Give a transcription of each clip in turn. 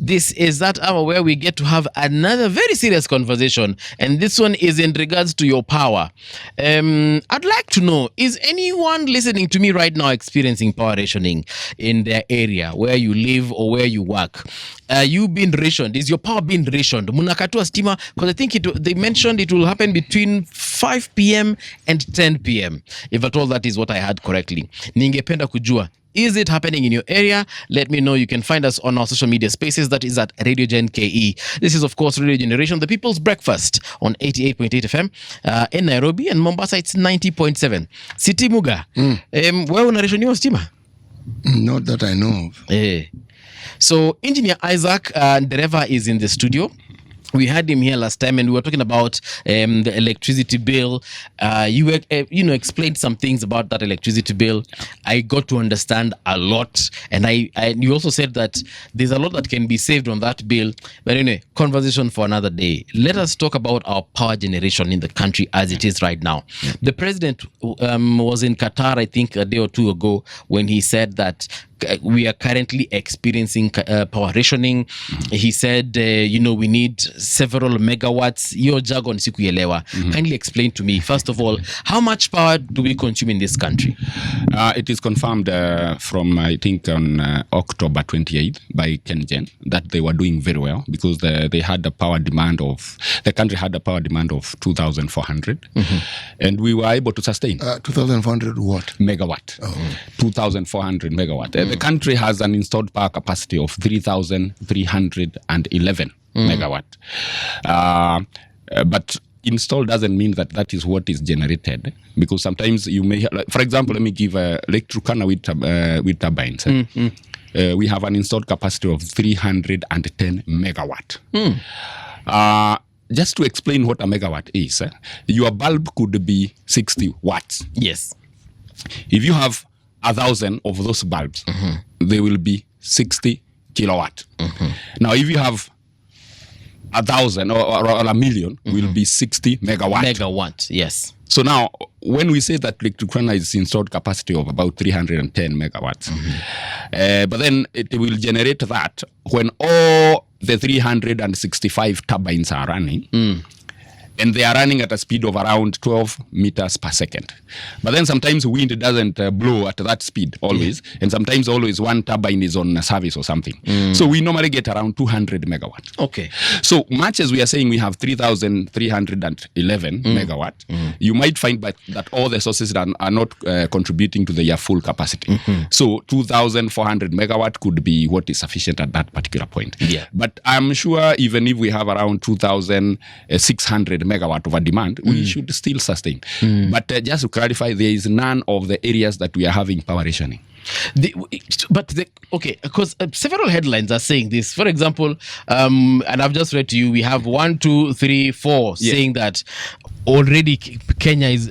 This is that hour where we get to have another very serious conversation, and this one is in regards to your power. I'd like to know, is anyone listening to me right now experiencing power rationing in their area where you live or where you work? You been rationed? Is your power being rationed? Munakatua stima? Because I think they mentioned it will happen between 5 p.m. and 10 p.m. If at all that is what I heard correctly. Ningependa kujua, is it happening in your area? Let me know. You can find us on our social media spaces. That is at Radio Gen KE. This is, of course, Radio Generation, the People's Breakfast on 88.8 FM. In Nairobi and Mombasa, it's 90.7. Siti Muga, wewe unareshoniwa stima? Not that I know of. So, Engineer Isaac Ndereva is in the studio. We had him here last time and we were talking about the electricity bill. You explained some things about that electricity bill. I got to understand a lot. And you also said that there's a lot that can be saved on that bill. But anyway, conversation for another day. Let us talk about our power generation in the country as it is right now. The president was in Qatar, I think, a day or two ago when he said that we are currently experiencing power rationing. He said, we need several megawatts. Your jargon sikuyelewa. Kindly explain to me, first of all, how much power do we consume in this country? It is confirmed from, I think, on October 28th by KenGen that they were doing very well because they had a power demand of, the country had a power demand of 2,400. And we were able to sustain. 2,400 what? Megawatt. 2,400 megawatt. The country has an installed power capacity of 3,311 megawatt. But installed doesn't mean that is what is generated, because sometimes you may, for example, let me give Lake Turkana with turbines. We have an installed capacity of 310 megawatt. Just to explain what a megawatt is, your bulb could be 60 watts. Yes. If you have 1,000 of those bulbs, they will be 60 kilowatt. Now, if you have 1,000 or a million, will be 60 megawatt. Megawatt, yes. So now, when we say that Lake Turkana is installed capacity of about 310 megawatts, but then it will generate that when all the 365 turbines are running, and they are running at a speed of around 12 meters per second. But then sometimes wind doesn't blow at that speed always. And sometimes always one turbine is on a service or something. So we normally get around 200 megawatt. Okay. So much as we are saying we have 3,311 megawatt, you might find that all the sources are not contributing to their full capacity. So 2,400 megawatt could be what is sufficient at that particular point. Yeah. But I'm sure even if we have around 2,600 megawatt of a demand, we should still sustain. But just to clarify, there is none of the areas that we are having power rationing. Because several headlines are saying this. For example, and I've just read to you, we have 1, 2, 3, 4 saying that already Kenya is,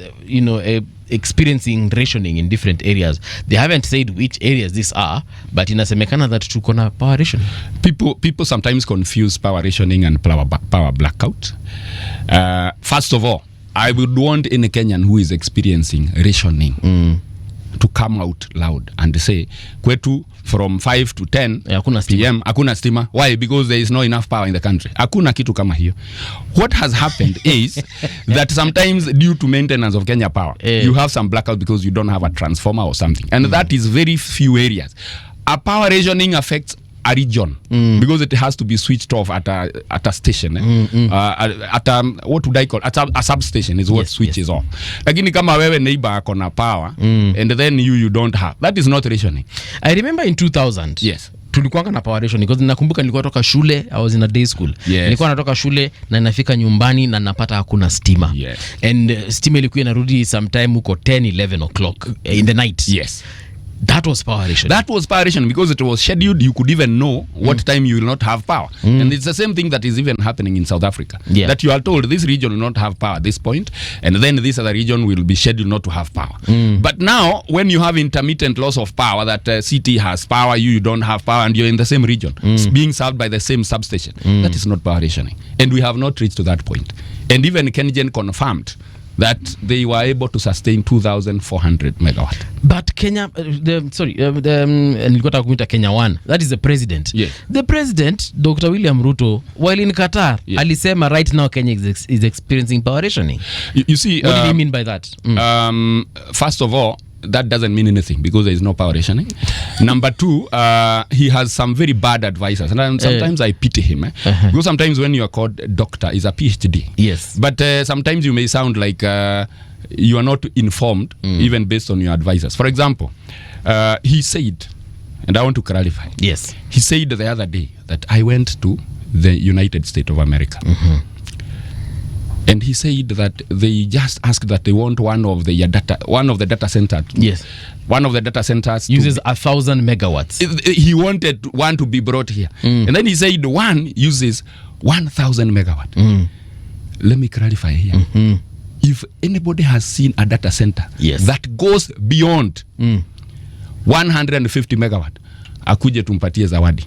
experiencing rationing in different areas. They haven't said which areas these are, but inasemekana that tuko na power rationing. People sometimes confuse power rationing and power blackout. First of all, I would want any Kenyan who is experiencing rationing to come out loud and say, kwetu from 5 to 10 p.m. hakuna stima. Why? Because there is not enough power in the country. Hakuna kitu kama hiyo. What has happened is that sometimes due to maintenance of Kenya Power, you have some blackout because you don't have a transformer or something. And that is very few areas. A power rationing affects a region because it has to be switched off at a station. What would I call at a substation is what switches off. Lakini kama wewe neighbor akona power and then you don't have, that is not rationing. I remember in 2000 tulikuwa na power rationing because nakumbuka nilikuwa natoka shule, I was in a day school. Nilikuwa natoka shule na nafika nyumbani na napata hakuna stima. And stima ilikuwa inarudi sometime huko 10-11 o'clock in the night. That was power rationing. That was power rationing because it was scheduled. You could even know what time you will not have power. And it's the same thing that is even happening in South Africa. That you are told this region will not have power at this point, and then this other region will be scheduled not to have power. But now, when you have intermittent loss of power, that city has power, you don't have power, and you're in the same region, being served by the same substation, that is not power rationing. And we have not reached to that point. And even KenGen confirmed that they were able to sustain 2,400 megawatt. But Kenya, nilikuwa nataka kuita Kenya 1. That is the president. Yes. The president, Dr. William Ruto, while in Qatar, Yes. alisema right now Kenya is experiencing power rationing. You see, What did he mean by that? first of all, that doesn't mean anything because there is no power rationing. Number two, he has some very bad advisors, and sometimes I pity him. Because sometimes when you are called doctor, is a PhD. Yes. But sometimes you may sound like you are not informed, even based on your advisors. For example, he said, and I want to clarify. Yes. He said the other day that I went to the United States of America. And he said that they just asked that they want one of the data centers. Yes. One of the data centers Uses 1,000 megawatts. He wanted one to be brought here. And then he said one uses 1,000 megawatt. Let me clarify here. If anybody has seen a data center that goes beyond 150 megawatt, akuje tumpatie zawadi.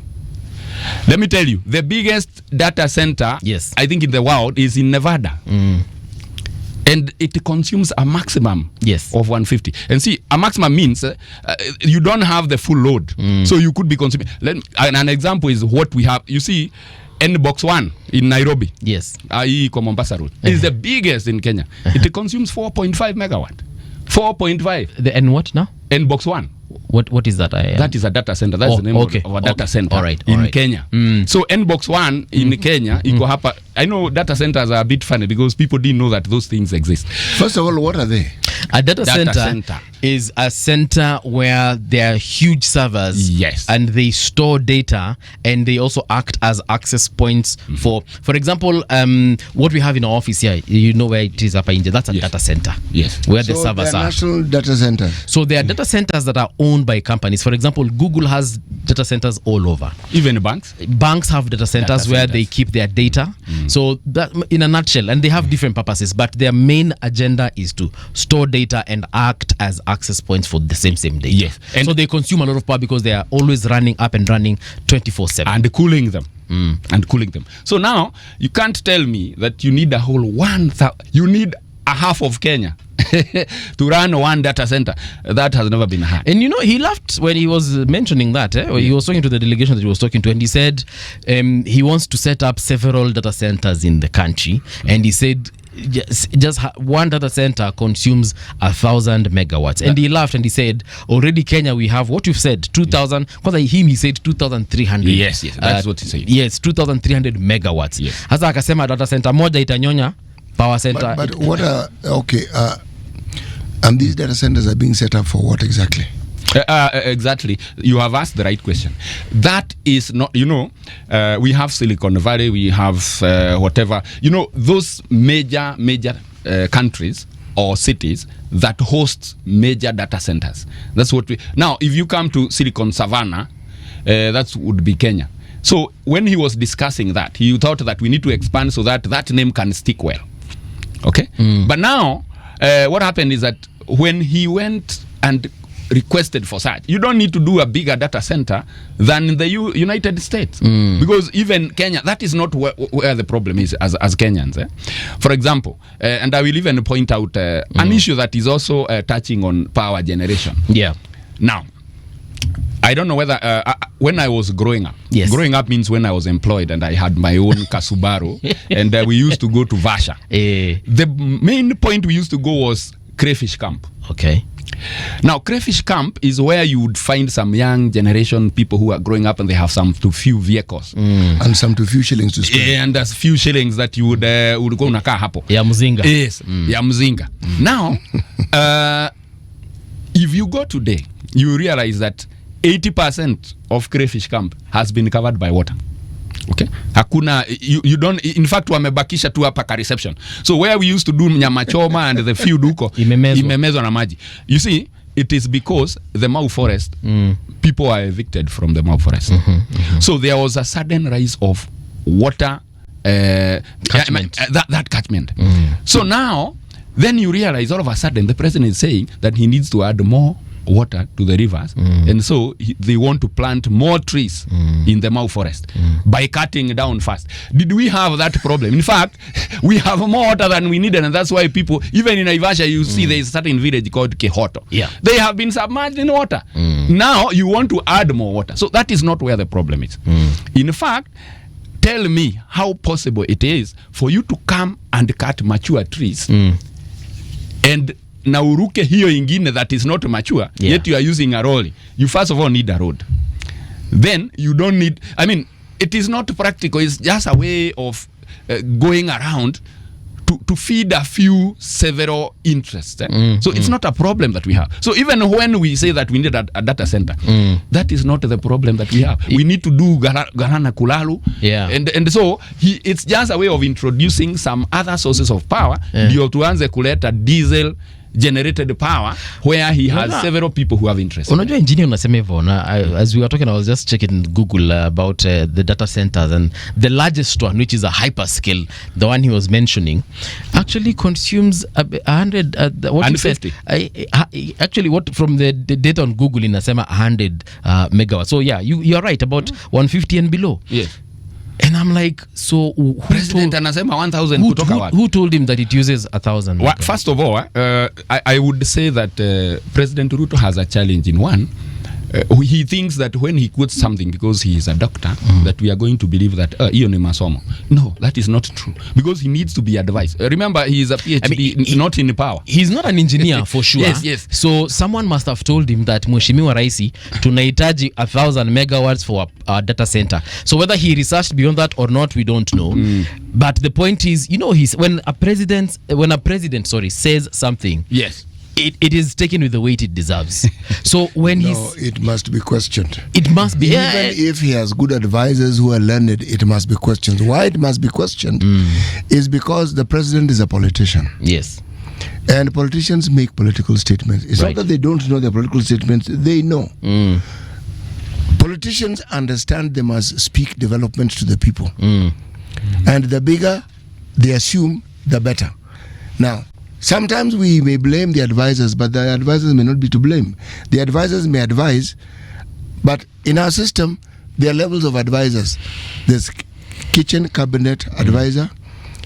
Let me tell you, the biggest data center, I think, in the world is in Nevada. And it consumes a maximum of 150. And see, a maximum means you don't have the full load. So you could be consuming. An example is what we have. You see, N-Box 1 in Nairobi. Yes. Mombasa Road. Is the biggest in Kenya. It consumes 4.5 megawatt. 4.5. The N what now? N-Box 1. What is that? That is a data center. That's the name of a data center in Kenya. So N-Box 1 in Kenya, iko hapa. I know data centers are a bit funny because people didn't know that those things exist. First of all, what are they? A data center is a center where there are huge servers, and they store data, and they also act as access points for example, what we have in our office here, you know where it is up in India, that's a data center. Where the servers are. National data centers. So there are data centers that are owned by companies. For example, Google has data centers all over. Even banks? Banks have data centers where they keep their data. So that, in a nutshell, and they have different purposes, but their main agenda is to store data and act as access points for the same data. And so they consume a lot of power because they are always running up and running 24/7 and cooling them. So now you can't tell me that you need a whole 1,000. You need a half of Kenya to run one data center. That has never been had. And you know, he laughed when he was mentioning that. He was talking to the delegation that he was talking to, and he said he wants to set up several data centers in the country. And he said just one data center consumes 1,000 megawatts. And he laughed and he said, already Kenya, we have what you've said, 2,000. He said 2,300. Yes, that's what he said. Yes, 2,300 megawatts. Hasa akasema data center moja itanyonya power center. But what are and these data centers are being set up for what exactly? Exactly. You have asked the right question. That is not, we have Silicon Valley, we have whatever, those major countries or cities that host major data centers. That's what now, if you come to Silicon Savannah, that would be Kenya. So when he was discussing that, he thought that we need to expand so that that name can stick well. Okay? But now, what happened is that when he went and requested for such, you don't need to do a bigger data center than in the United States. Because even Kenya, that is not where the problem is as Kenyans. For example, and I will even point out an issue that is also touching on power generation. Now, I don't know whether when I was growing up, growing up means when I was employed and I had my own Kasubaru and we used to go to Vasha. The main point we used to go was crayfish camp. Okay. Now, crayfish camp is where you would find some young generation people who are growing up and they have some too few vehicles. And some too few shillings to spend. And there's few shillings that you would go unakaa hapo. Ya mzinga. Yes, ya mzinga. Now, if you go today, you realize that 80% of crayfish camp has been covered by water. Okay, hakuna, you don't, in fact wamebakisha tu hapa ka reception. So where we used to do nyama choma and the few duko imemezwa na maji. You see, it is because the Mau forest, people are evicted from the Mau forest. So there was a sudden rise of water catchment. That catchment. So now, then you realize all of a sudden the president is saying that he needs to add more water to the rivers, and so they want to plant more trees in the Mau forest by cutting down fast. Did we have that problem? In fact, we have more water than we needed, and that's why people, even in Naivasha, you see there is a certain village called Kehoto. Yeah. They have been submerged in water. Now you want to add more water. So that is not where the problem is. In fact, tell me how possible it is for you to come and cut mature trees and na uruke hiyo ingine that is not mature, yet you are using a rolling. You first of all need a road. Then you don't need, I mean, it is not practical. It's just a way of going around to feed a few several interests. So it's not a problem that we have. So even when we say that we need a data center, that is not the problem that we have. We need to do Garana Kulalu. And so it's just a way of introducing some other sources of power. Ndio tuanze kuleta diesel generated power where he has several people who have interest. Unajua engineer unasema hivyo na as we were talking, I was just checking Google about the data centers, and the largest one, which is a hyperscale, the one he was mentioning, actually consumes 100 what you said, actually what from the data on Google inasema 100 megawatts. So yeah, you are right about 150 and below. Yes. And I'm like, so President anasema 1000 kutoka wapi? Who told him that it uses 1000? First of all, I would say that President Ruto has a challenge in one. He thinks that when he quotes something because he is a doctor, that we are going to believe that hiyo ni masomo. No, that is not true, because he needs to be advised. Remember, he is a PhD, I mean, not in power. He's not an engineer for sure. Yes. So someone must have told him that Mheshimiwa Raisi tunahitaji 1000 megawatts for our data center. So whether he researched beyond that or not, we don't know. But the point is, you know, when a president says something, yes, it is taken with the weight it deserves. So when it must be questioned. It must be. Even if he has good advisors who are learned, it must be questioned. Why it must be questioned is because the president is a politician. Yes. And politicians make political statements. It's not that they don't know their political statements. They know. Politicians understand they must speak development to the people. And the bigger they assume, the better. Now, sometimes we may blame the advisors, but the advisors may not be to blame. The advisors may advise, but in our system, there are levels of advisors. There's kitchen cabinet advisor.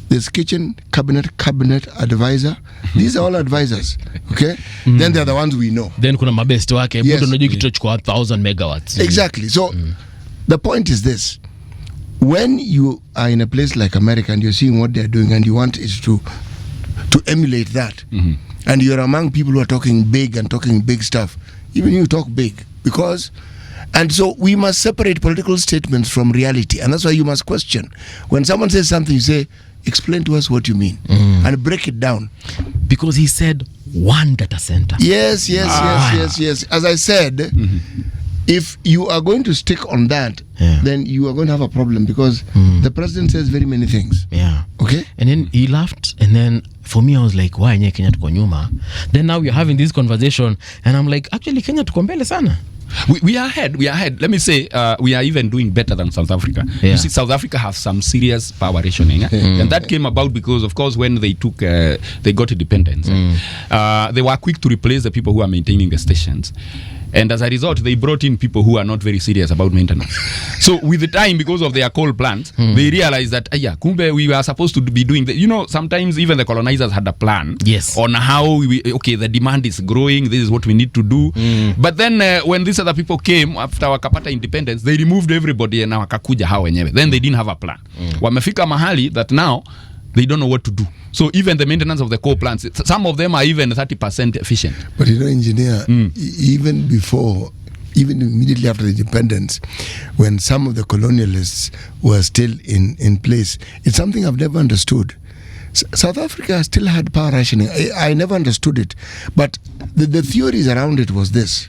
There's kitchen cabinet advisor. These are all advisors. Okay? Then they're the ones we know. Then kuna mabeste wake. Yes. 1000 megawatts. Exactly. So the point is this. When you are in a place like America and you're seeing what they're doing and you want it to emulate that, and you're among people who are talking big and talking big stuff, even you talk big, and so we must separate political statements from reality, and that's why you must question. When someone says something, you say, explain to us what you mean, and break it down. Because he said one data center. Yes. As I said, if you are going to stick on that, then you are going to have a problem, because the president says very many things. Yeah. Okay? And then he laughed, and then for me, I was like, why nye Kenya tuko nyuma? Then now we're having this conversation, and I'm like, actually, Kenya tuko mbele sana. We are ahead. Let me say, we are even doing better than South Africa. You see, South Africa have some serious power rationing, and that came about because, of course, when they got independence, they were quick to replace the people who are maintaining the stations. And as a result, they brought in people who are not very serious about maintenance. So with the time, because of their coal plants, they realized that, kumbe, we were supposed to be doing that. You know, sometimes even the colonizers had a plan on how the demand is growing, this is what we need to do. But then when these other people came after wakapata independence, they removed everybody and wakakuja hao wenyewe. Then they didn't have a plan. Wamefika mahali that now they don't know what to do. So even the maintenance of the coal plants, some of them are even 30% efficient. But you know, engineer, even immediately after the independence, when some of the colonialists were still in place, it's something I've never understood. South Africa still had power rationing. I never understood it. But the theories around it was this.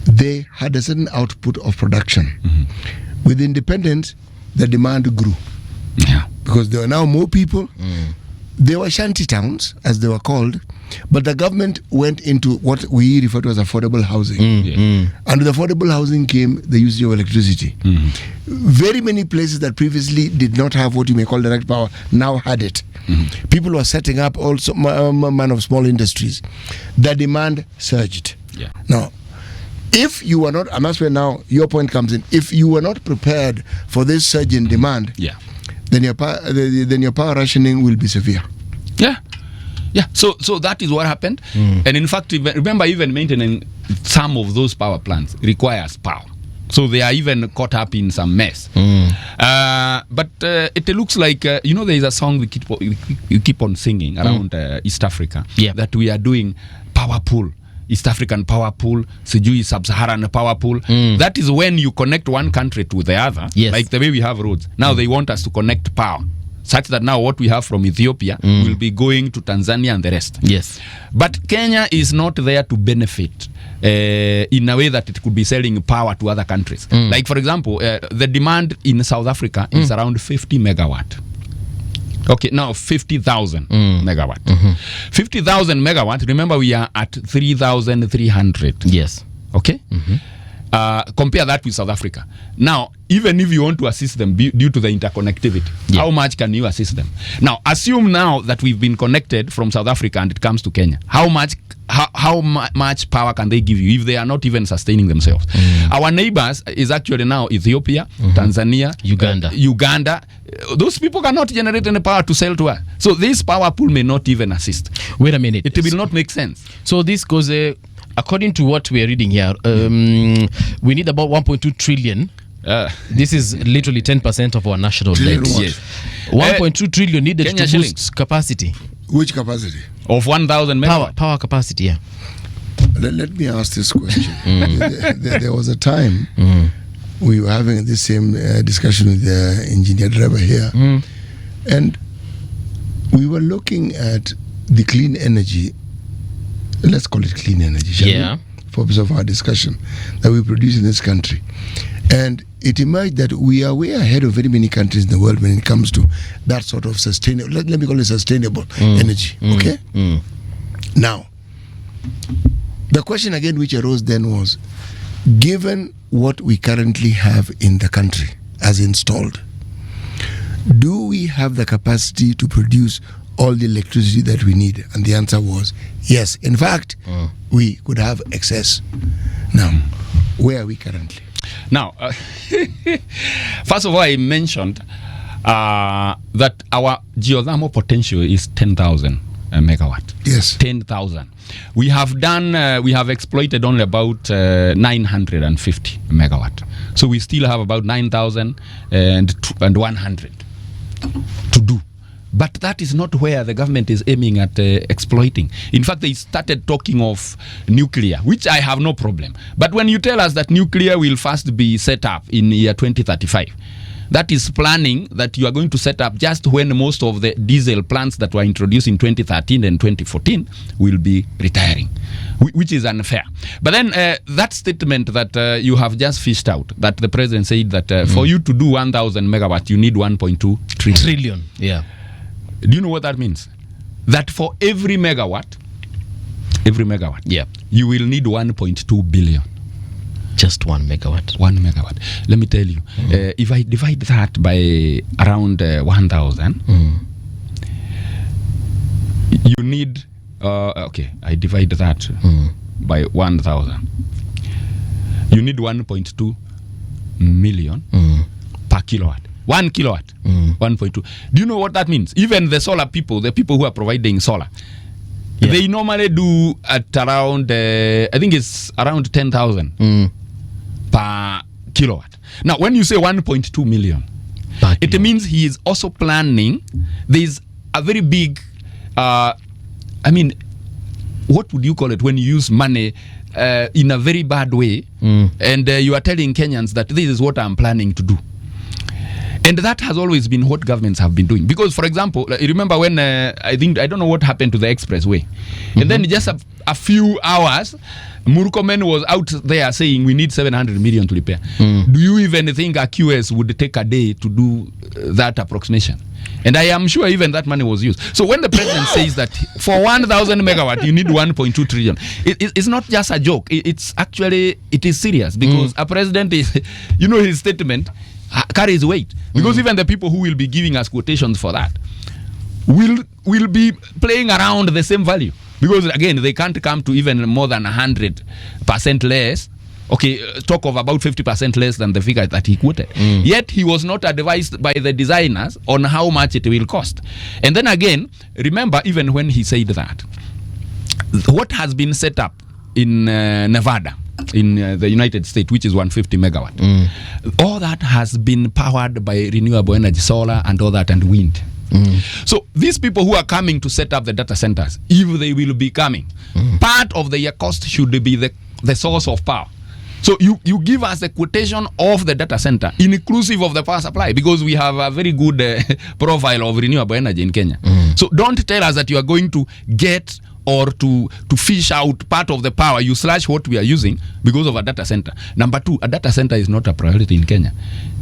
They had a certain output of production. With independence, the demand grew. Because there were now more people. There were shanty towns, as they were called, but the government went into what we refer to as affordable housing. And with affordable housing came the usage of electricity. Very many places that previously did not have what you may call direct power now had it. People were setting up also man of small industries. The demand surged. Yeah. Now, if you were not, and that's where now your point comes in, if you were not prepared for this surge in demand, Yeah. then your power rationing will be severe. Yeah. Yeah. So that is what happened. And in fact, remember, even maintaining some of those power plants requires power. So they are even caught up in some mess. But it looks like, there is a song you keep on singing around East Africa, that we are doing power pool. East African power pool, sijui sub-Saharan power pool. That is when you connect one country to the other, like the way we have roads. Now they want us to connect power, such that now what we have from Ethiopia will be going to Tanzania and the rest. Yes. But Kenya is not there to benefit in a way that it could be selling power to other countries. Like, for example, the demand in South Africa is around 50 megawatt. Okay, now 50,000 megawatt. 50,000 megawatt, remember we are at 3,300. Yes. Okay? Compare that with South Africa. Now, even if you want to assist them due to the interconnectivity, how much can you assist them? Now, assume now that we've been connected from South Africa and it comes to Kenya. How much power can they give you if they are not even sustaining themselves? Our neighbors is actually now Ethiopia, Tanzania, Uganda. Those people cannot generate any power to sell to us. So this power pool may not even assist. Wait a minute. It will not make sense. So this goes, according to what we are reading here, we need about 1.2 trillion. This is literally 10% of our national debt. Yes. 1.2 trillion needed Kenya to shillings. boost capacity. Which capacity? Of 1,000 megawatt. Power capacity, yeah. Let me ask this question. There was a time we were having this same discussion with Engineer Ndereva here, and we were looking at the clean energy, let's call it clean energy, shall we? For purpose of our discussion, that we produce in this country. And it emerged that we are way ahead of very many countries in the world when it comes to that sort of sustainable, let me call it sustainable energy, okay? Now, the question again which arose then was, given what we currently have in the country as installed, do we have the capacity to produce all the electricity that we need? And the answer was yes. In fact, we could have excess. Now, where are we currently? Now, first of all, I mentioned that our geothermal potential is 10,000 megawatt. Yes. 10,000. We have exploited only about 950 megawatt. So we still have about 9,100 to do. But that is not where the government is aiming at exploiting. In fact, they started talking of nuclear, which I have no problem. But when you tell us that nuclear will first be set up in year 2035, that is planning that you are going to set up just when most of the diesel plants that were introduced in 2013 and 2014 will be retiring, which is unfair. But then that statement that you have just fished out, that the president said that for you to do 1,000 megawatt, you need 1.2 trillion. Yeah. Do you know what that means? That for every megawatt, you will need 1.2 billion. Just 1 megawatt. 1 megawatt. Let me tell you, if I divide that by around 1,000, you need, I divide that by 1,000. You need 1.2 million per kilowatt. 1 kilowatt, 1.2. Do you know what that means? Even the solar people, the people who are providing solar, they normally do at around, I think it's around 10,000 per kilowatt. Now, when you say 1.2 million, it means he is also planning. There's a very big, what would you call it when you use money in a very bad way, and you are telling Kenyans that this is what I'm planning to do. And that has always been what governments have been doing. Because, for example, remember when I don't know what happened to the expressway. And then just a few hours, Murkomen was out there saying we need 700 million to repair. Do you even think a QS would take a day to do that approximation? And I am sure even that money was used. So when the president says that for 1,000 megawatt, you need 1.2 trillion, it's not just a joke. It is serious. Because a president is, his statement carries weight, because even the people who will be giving us quotations for that will be playing around the same value. Because again, they can't come to even more than 100% less. Okay, talk of about 50% less than the figure that he quoted. Yet he was not advised by the designers on how much it will cost. And then again, remember, even when he said that, what has been set up in Nevada, in the United States, which is 150 megawatt, all that has been powered by renewable energy, solar and all that, and wind. So these people who are coming to set up the data centers, if they will be coming, part of their cost should be the source of power. So you give us a quotation of the data center inclusive of the power supply, because we have a very good profile of renewable energy in Kenya. So don't tell us that you are going to get or to fish out part of the power, you slash what we are using because of a data center. Number two, a data center is not a priority in Kenya.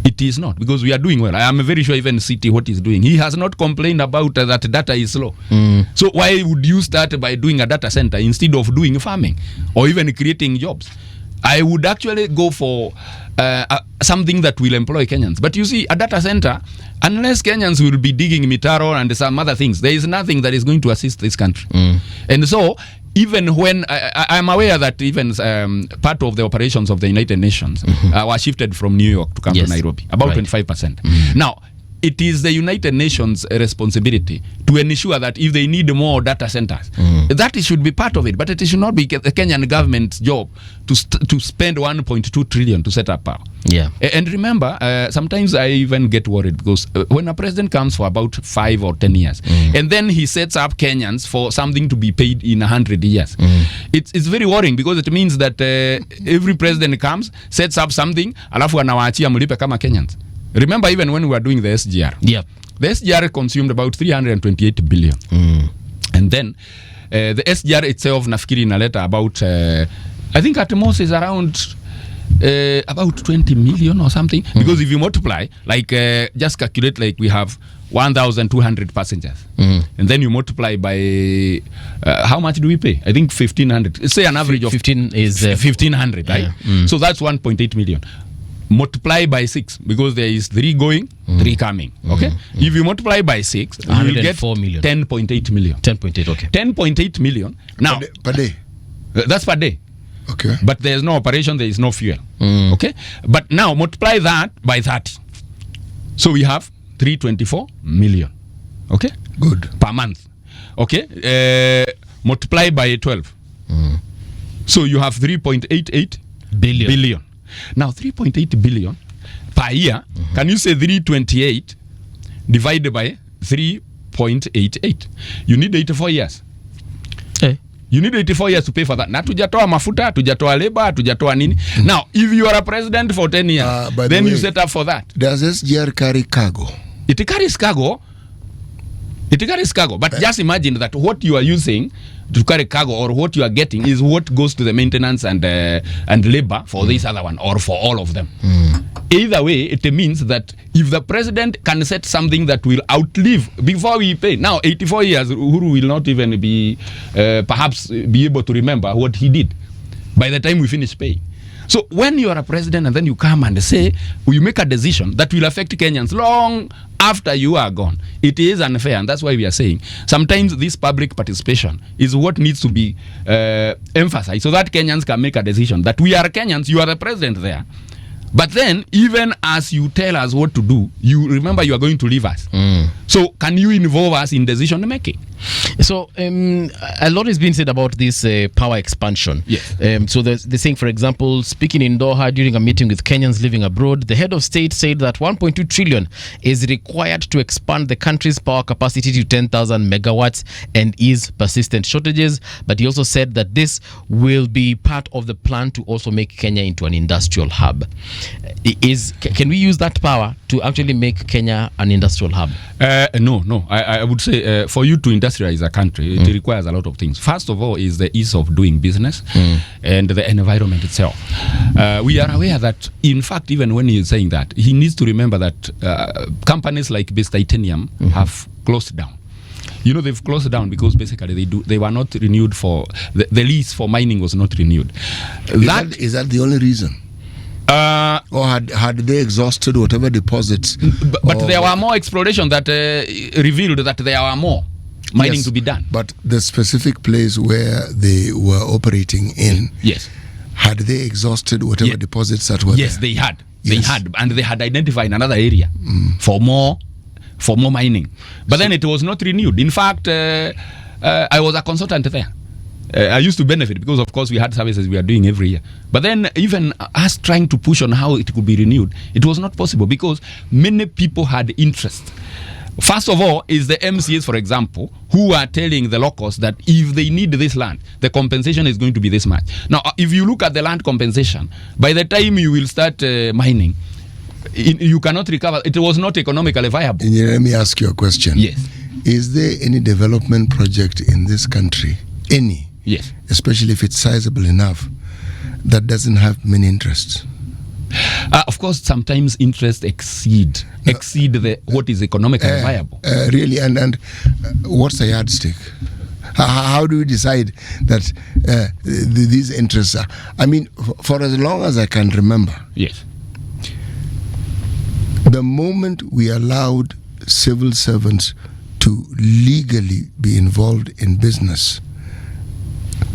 It is not, because we are doing well. I am very sure even City, what he's doing, he has not complained about that data is slow. So why would you start by doing a data center instead of doing farming or even creating jobs? I would actually go for something that will employ Kenyans. But you see, a data center, unless Kenyans will be digging mitaro and some other things, there is nothing that is going to assist this country. And so, even when I'm aware that even part of the operations of the United Nations were shifted from New York to come to Nairobi, about 25%. Now, it is the United Nations responsibility to ensure that if they need more data centers, that should be part of it. But it should not be the Kenyan government's job to spend 1.2 trillion to set up power. Yeah. And remember, sometimes I even get worried, because when a president comes for about 5 or 10 years, and then he sets up Kenyans for something to be paid in 100 years, it's very worrying, because it means that every president comes, sets up something, alafu anawaachia mlipe kama Kenyans. Remember, even when we were doing the SGR, the SGR consumed about 328 billion. And then the SGR itself, nafikiri inaleta about, I think at most is around about 20 million or something. Because if you multiply, like just calculate, like we have 1,200 passengers. And then you multiply by, how much do we pay? I think 1,500. Say an average of 15 is 1,500, right? So that's 1.8 million. Multiply by 6, because there is 3 going, 3 coming. Okay, if you multiply by 6, you will get 10.8 million. 10.8, okay. 10.8 million. Now, per day. That's per day. Okay. But there is no operation, there is no fuel. Okay. But now multiply that by 30. So we have 324 million. Okay. Good. Per month. Okay. Multiply by 12. So you have 3.88 billion. Now 3.8 billion per year. Can you say 328 divided by 3.88? You need 84 years. You need 84 years to pay for that. Na tujatoa mafuta, tujatoa labor, tujatoa nini. Now, if you are a president for 10 years, then you set up for that. Does SGR carry cargo? It carries cargo. But just imagine that what you are using to carry cargo, or what you are getting, is what goes to the maintenance and labor for this other one, or for all of them. Either way, it means that if the president can set something that will outlive before we pay. Now, 84 years, Uhuru will not even be, perhaps be able to remember what he did by the time we finish paying. So when you are a president and then you come and say, you make a decision that will affect Kenyans long after you are gone, it is unfair. And that's why we are saying sometimes this public participation is what needs to be emphasized, so that Kenyans can make a decision that we are Kenyans, you are the president there. But then, even as you tell us what to do, you remember you are going to leave us. So can you involve us in decision making? So a lot has been said about this power expansion. Yes. So they're saying, for example, speaking in Doha during a meeting with Kenyans living abroad, the head of state said that 1.2 trillion is required to expand the country's power capacity to 10,000 megawatts and ease persistent shortages. But he also said that this will be part of the plan to also make Kenya into an industrial hub. Can we use that power to actually make Kenya an industrial hub? No. I would say for you to industrialize a country, it requires a lot of things. First of all is the ease of doing business and the environment itself. We are aware that, in fact, even when he's saying that, he needs to remember that companies like Base Titanium have closed down. You know, they've closed down because basically they were not renewed for the lease for mining was not renewed. Is that the only reason? Or had they exhausted whatever deposits? But there were more exploration that revealed that there were more. mining Yes, to be done. But the specific place where they were operating in, Yes. had they exhausted whatever Yeah. deposits that were Yes, there? they had. They Yes. had, and they had identified another area for more mining. But then it was not renewed. In fact, I was a consultant there. I used to benefit because, of course, we had services we are doing every year. But then even us trying to push on how it could be renewed, it was not possible because many people had interest. First of all is the MCAs, for example, who are telling the locals that if they need this land, the compensation is going to be this much. Now, if you look at the land compensation, by the time you will start mining, you cannot recover. It was not economically viable. And let me ask you a question. Yes. Is there any development project in this country, any, Yes. especially if it's sizable enough, that doesn't have many interests? Of course, sometimes interest exceed what is economically viable. Really, and what's the yardstick? How do we decide that these interests are? I mean, for as long as I can remember, Yes. the moment we allowed civil servants to legally be involved in business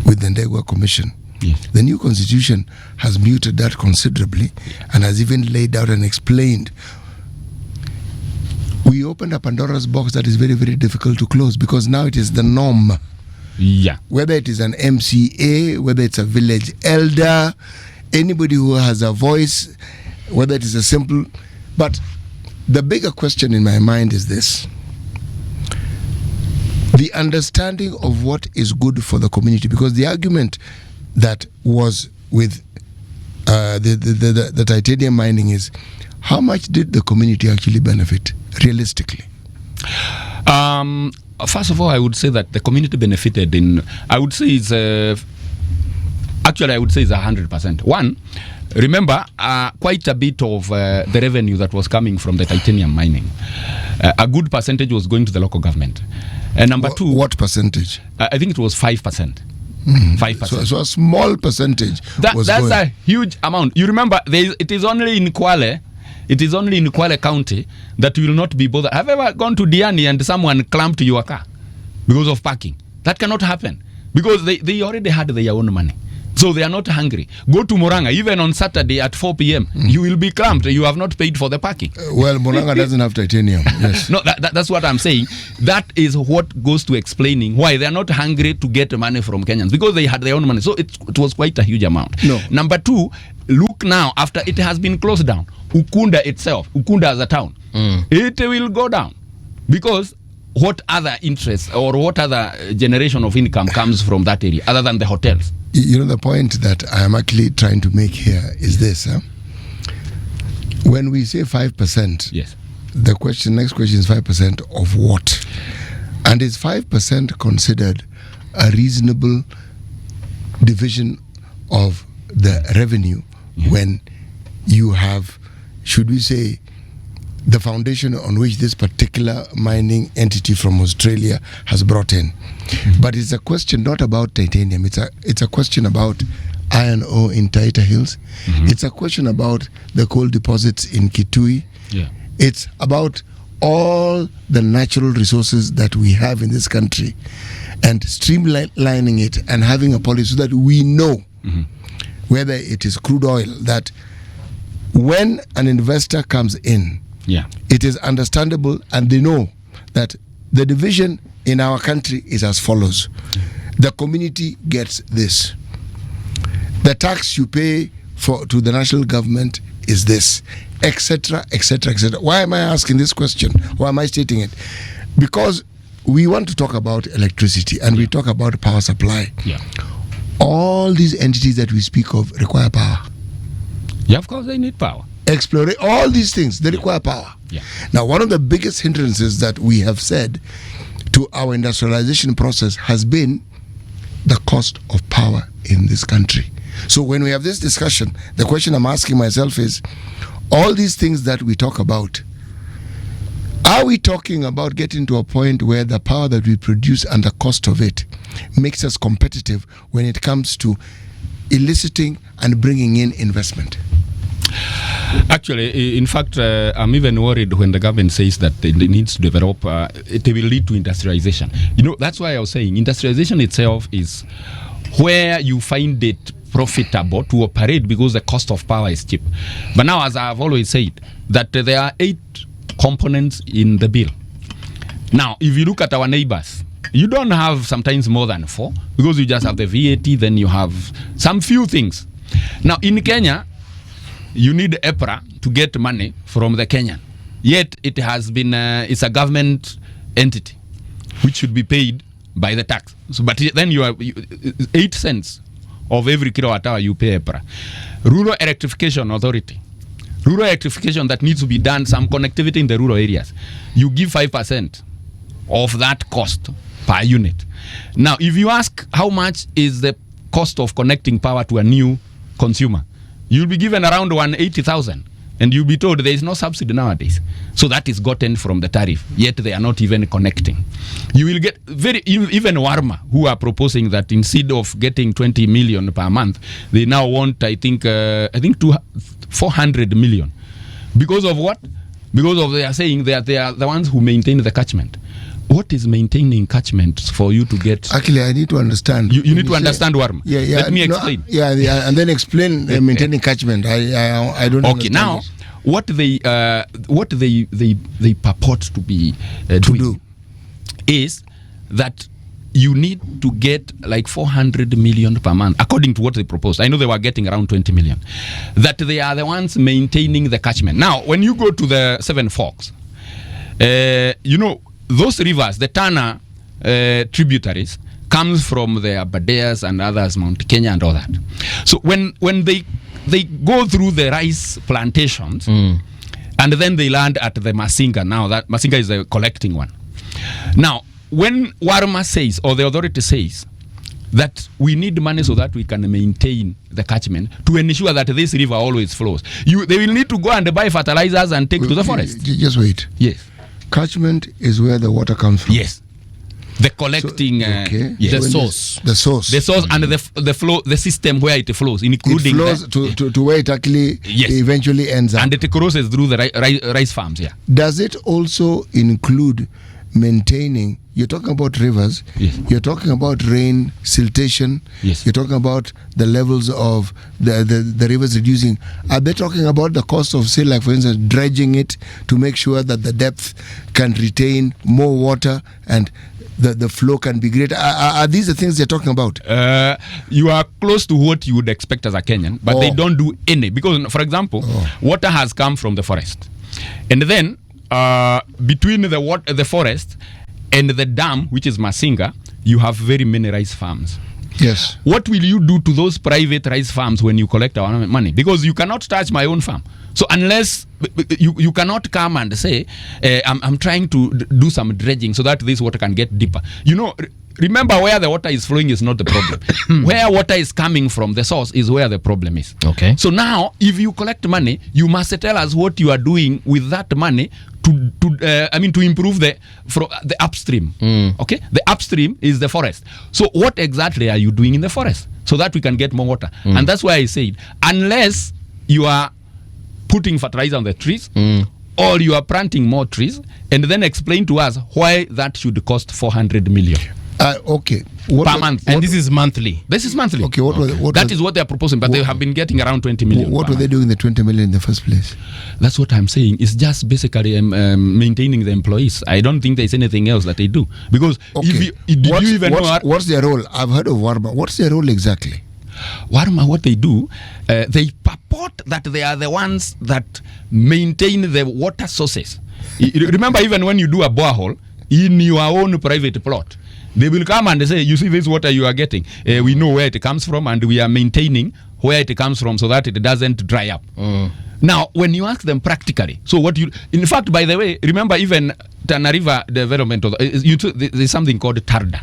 with the Ndereva Commission, Yes. the new constitution has muted that considerably and has even laid out and explained. We opened a Pandora's box that is very, very difficult to close because now it is the norm. Yeah. Whether it is an MCA, whether it's a village elder, anybody who has a voice, whether it is a simple. But the bigger question in my mind is this: the understanding of what is good for the community, because the argument that was with the titanium mining is, how much did the community actually benefit realistically? First of all, I would say that the community benefited in, I would say it's actually I would say it's 100%. One, remember quite a bit of the revenue that was coming from the titanium mining, a good percentage was going to the local government. And number two, what percentage? I think it was 5%. 5%. So a small percentage was that's going. a huge amount. You remember, it is only in Kwale. It is only in Kwale County that will not be bothered. Have you ever gone to Diani and someone clamped your car because of parking? That cannot happen because they already had their own money. So they are not hungry. Go to Moranga, even on Saturday at 4 p.m. You will be clamped. You have not paid for the parking. Well, Moranga doesn't have titanium. Yes. No, that's what I'm saying. That is what goes to explaining why they are not hungry to get money from Kenyans, because they had their own money. So it was quite a huge amount. No. Number two, look now, after it has been closed down, Ukunda itself, Ukunda as a town, it will go down because what other interest or what other generation of income comes from that area other than the hotels? You know, the point that I am actually trying to make here is this. When we say 5%, Yes. the next question is 5% of what? And is 5% considered a reasonable division of the revenue when you have, should we say, the foundation on which this particular mining entity from Australia has brought in? But it's a question not about titanium. It's a question about iron ore in Taita Hills. It's a question about the coal deposits in Kitui. Yeah. It's about all the natural resources that we have in this country and streamlining it and having a policy so that we know whether it is crude oil, that when an investor comes in, Yeah. it is understandable and they know that the division in our country is as follows. The community gets this. The tax you pay to the national government is this, etc., etc., etc. Why am I asking this question? Why am I stating it? Because we want to talk about electricity and we talk about power supply. Yeah. All these entities that we speak of require power. Yeah, of course they need power. Exploring all these things, they require power. Yeah. Now, one of the biggest hindrances that we have said to our industrialization process has been the cost of power in this country. So when we have this discussion, the question I'm asking myself is, all these things that we talk about, are we talking about getting to a point where the power that we produce and the cost of it makes us competitive when it comes to eliciting and bringing in investment? Actually, in fact, I'm even worried when the government says that it needs to develop, it will lead to industrialization. You know, that's why I was saying industrialization itself is where you find it profitable to operate because the cost of power is cheap. But now, as I've always said, that there are 8 components in the bill. Now, if you look at our neighbors, you don't have sometimes more than 4 because you just have the VAT, then you have some few things. Now, in Kenya, you need EPRA to get money from the Kenyan. Yet, it has been, it's a government entity which should be paid by the tax. So, but then you have 8 cents of every kilowatt hour you pay EPRA. Rural Electrification Authority. Rural electrification that needs to be done, some connectivity in the rural areas. You give 5% of that cost per unit. Now, if you ask how much is the cost of connecting power to a new consumer, you'll be given around 180,000, and you'll be told there is no subsidy nowadays. So that is gotten from the tariff, yet they are not even connecting. You will get even Warma, who are proposing that instead of getting 20 million per month, they now want, I think 400 million. Because of what? Because of they are saying that they are the ones who maintain the catchment. What is maintaining catchment for you to get? Actually, I need to understand. You need to understand, Warma. Yeah. Let me explain. And then explain maintaining catchment. I don't. Okay, now it. what they purport to be doing is that you need to get like 400 million per month, according to what they proposed. I know they were getting around 20 million. That they are the ones maintaining the catchment. Now, when you go to the Seven Forks, you know, those rivers, the Tana tributaries, comes from the Abadeas and others, Mount Kenya and all that. So when they go through the rice plantations, and then they land at the Masinga. Now that Masinga is the collecting one. Now, when Warma says, or the authority says, that we need money so that we can maintain the catchment to ensure that this river always flows, they will need to go and buy fertilizers and take to the forest. Just wait. Yes. Catchment is where the water comes from. Yes. The collecting, yes. the source, and the flow, the system where it flows, including it flows to where it actually eventually ends up, and it crosses through the rice farms. Yeah. Does it also include maintaining? You're talking about rivers. Yes. You're talking about rain, siltation. Yes. You're talking about the levels of the rivers reducing. Are they talking about the cost of, say, like for instance, dredging it to make sure that the depth can retain more water and the flow can be greater? Are these the things they're talking about? You are close to what you would expect as a Kenyan, but they don't do any. Because, for example, water has come from the forest. And then between the forest and the dam, which is Masinga, you have very many rice farms. Yes. What will you do to those private rice farms when you collect our money? Because you cannot touch my own farm. So unless you cannot come and say, I'm trying to do some dredging so that this water can get deeper. You know, remember, where the water is flowing is not the problem. Where water is coming from, the source, is where the problem is. Okay. So now, if you collect money, you must tell us what you are doing with that money to improve the upstream. Okay, the upstream is the forest. So what exactly are you doing in the forest so that we can get more water? And that's why I said, unless you are putting fertilizer on the trees, or you are planting more trees, and then explain to us why that should cost 400 million. Okay. Per month. And this is monthly. This is monthly. Okay. That is what they are proposing, but they have been getting around 20 million. What were they doing the 20 million in the first place? That's what I'm saying. It's just basically maintaining the employees. I don't think there's anything else that they do. Because okay. What's their role? I've heard of Warma. What's their role exactly? Warma, what they do, they purport that they are the ones that maintain the water sources. Remember, even when you do a borehole in your own private plot, they will come and say, you see this water you are getting, we know where it comes from, and we are maintaining where it comes from so that it doesn't dry up. Now, when you ask them practically, in fact, by the way, remember even Tana River Development there's something called TARDA,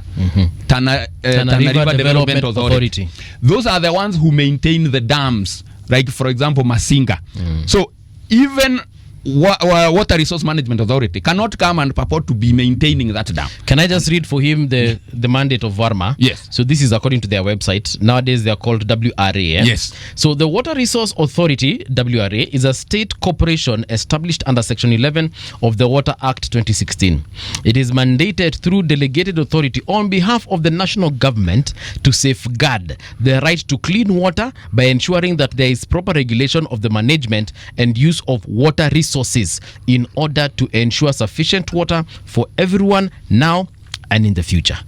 Tana River Development Authority. Those are the ones who maintain the dams, like for example Masinga. So even Water Resource Management Authority cannot come and purport to be maintaining that dam. Can I just read for him the mandate of Warma? Yes. So this is according to their website. Nowadays they are called WRA. Yes. So the Water Resource Authority, WRA, is a state corporation established under Section 11 of the Water Act 2016. It is mandated through delegated authority on behalf of the national government to safeguard the right to clean water by ensuring that there is proper regulation of the management and use of water resources in order to ensure sufficient water for everyone now and in the future.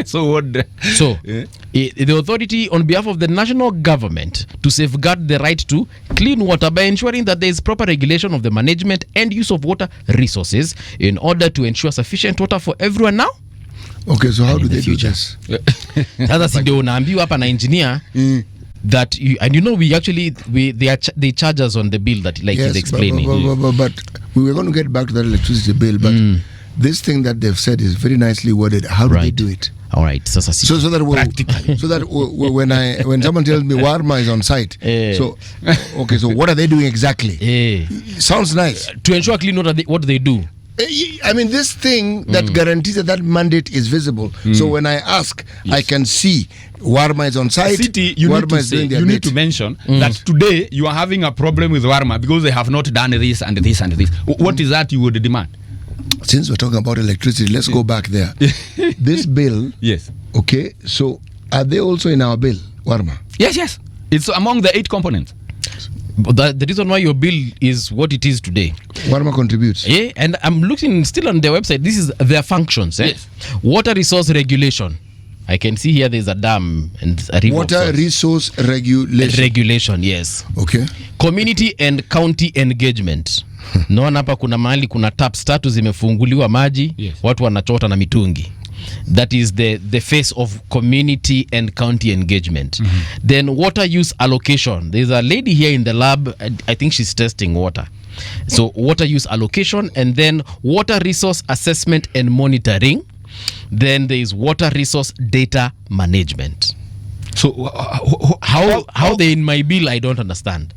So what? The authority on behalf of the national government to safeguard the right to clean water by ensuring that there is proper regulation of the management and use of water resources in order to ensure sufficient water for everyone now. Okay, so how do in the they do future. this? Sasa si ndio unaambiwa hapa na engineer that you, and you know they charge us on the bill that like he's explaining. But we were going to get back to that electricity bill, but this thing that they've said is very nicely worded. How do they do it? All right, sasa si So that when someone tells me Warma is on site, so okay, so what are they doing exactly? Sounds nice. To ensure clean water, what do they do? I mean, this thing that guarantees that mandate is visible. So when I ask, I can see Warma is on site. City, you need to mention that today you are having a problem with Warma because they have not done this and this and this. What is that you would demand? Since we're talking about electricity, let's go back there. This bill, yes. Okay, so are they also in our bill, Warma? Yes. It's among the 8 components. But the reason why your bill is what it is today, Warma contributes. Yeah, and I'm looking still on their website. This is their functions. Yes. Water resource regulation. I can see here there's a dam and a river. Water resource regulation. Regulation, yes. Okay. Community and county engagement. Naona hapa kuna mahali kuna taps 3 zimefunguliwa maji, yes. Watu wanachota na mitungi. That is the face of community and county engagement. Then water use allocation. There's a lady here in the lab, I think she's testing water. So water use allocation, and then water resource assessment and monitoring. Then there is water resource data management. So how they in my bill, I don't understand.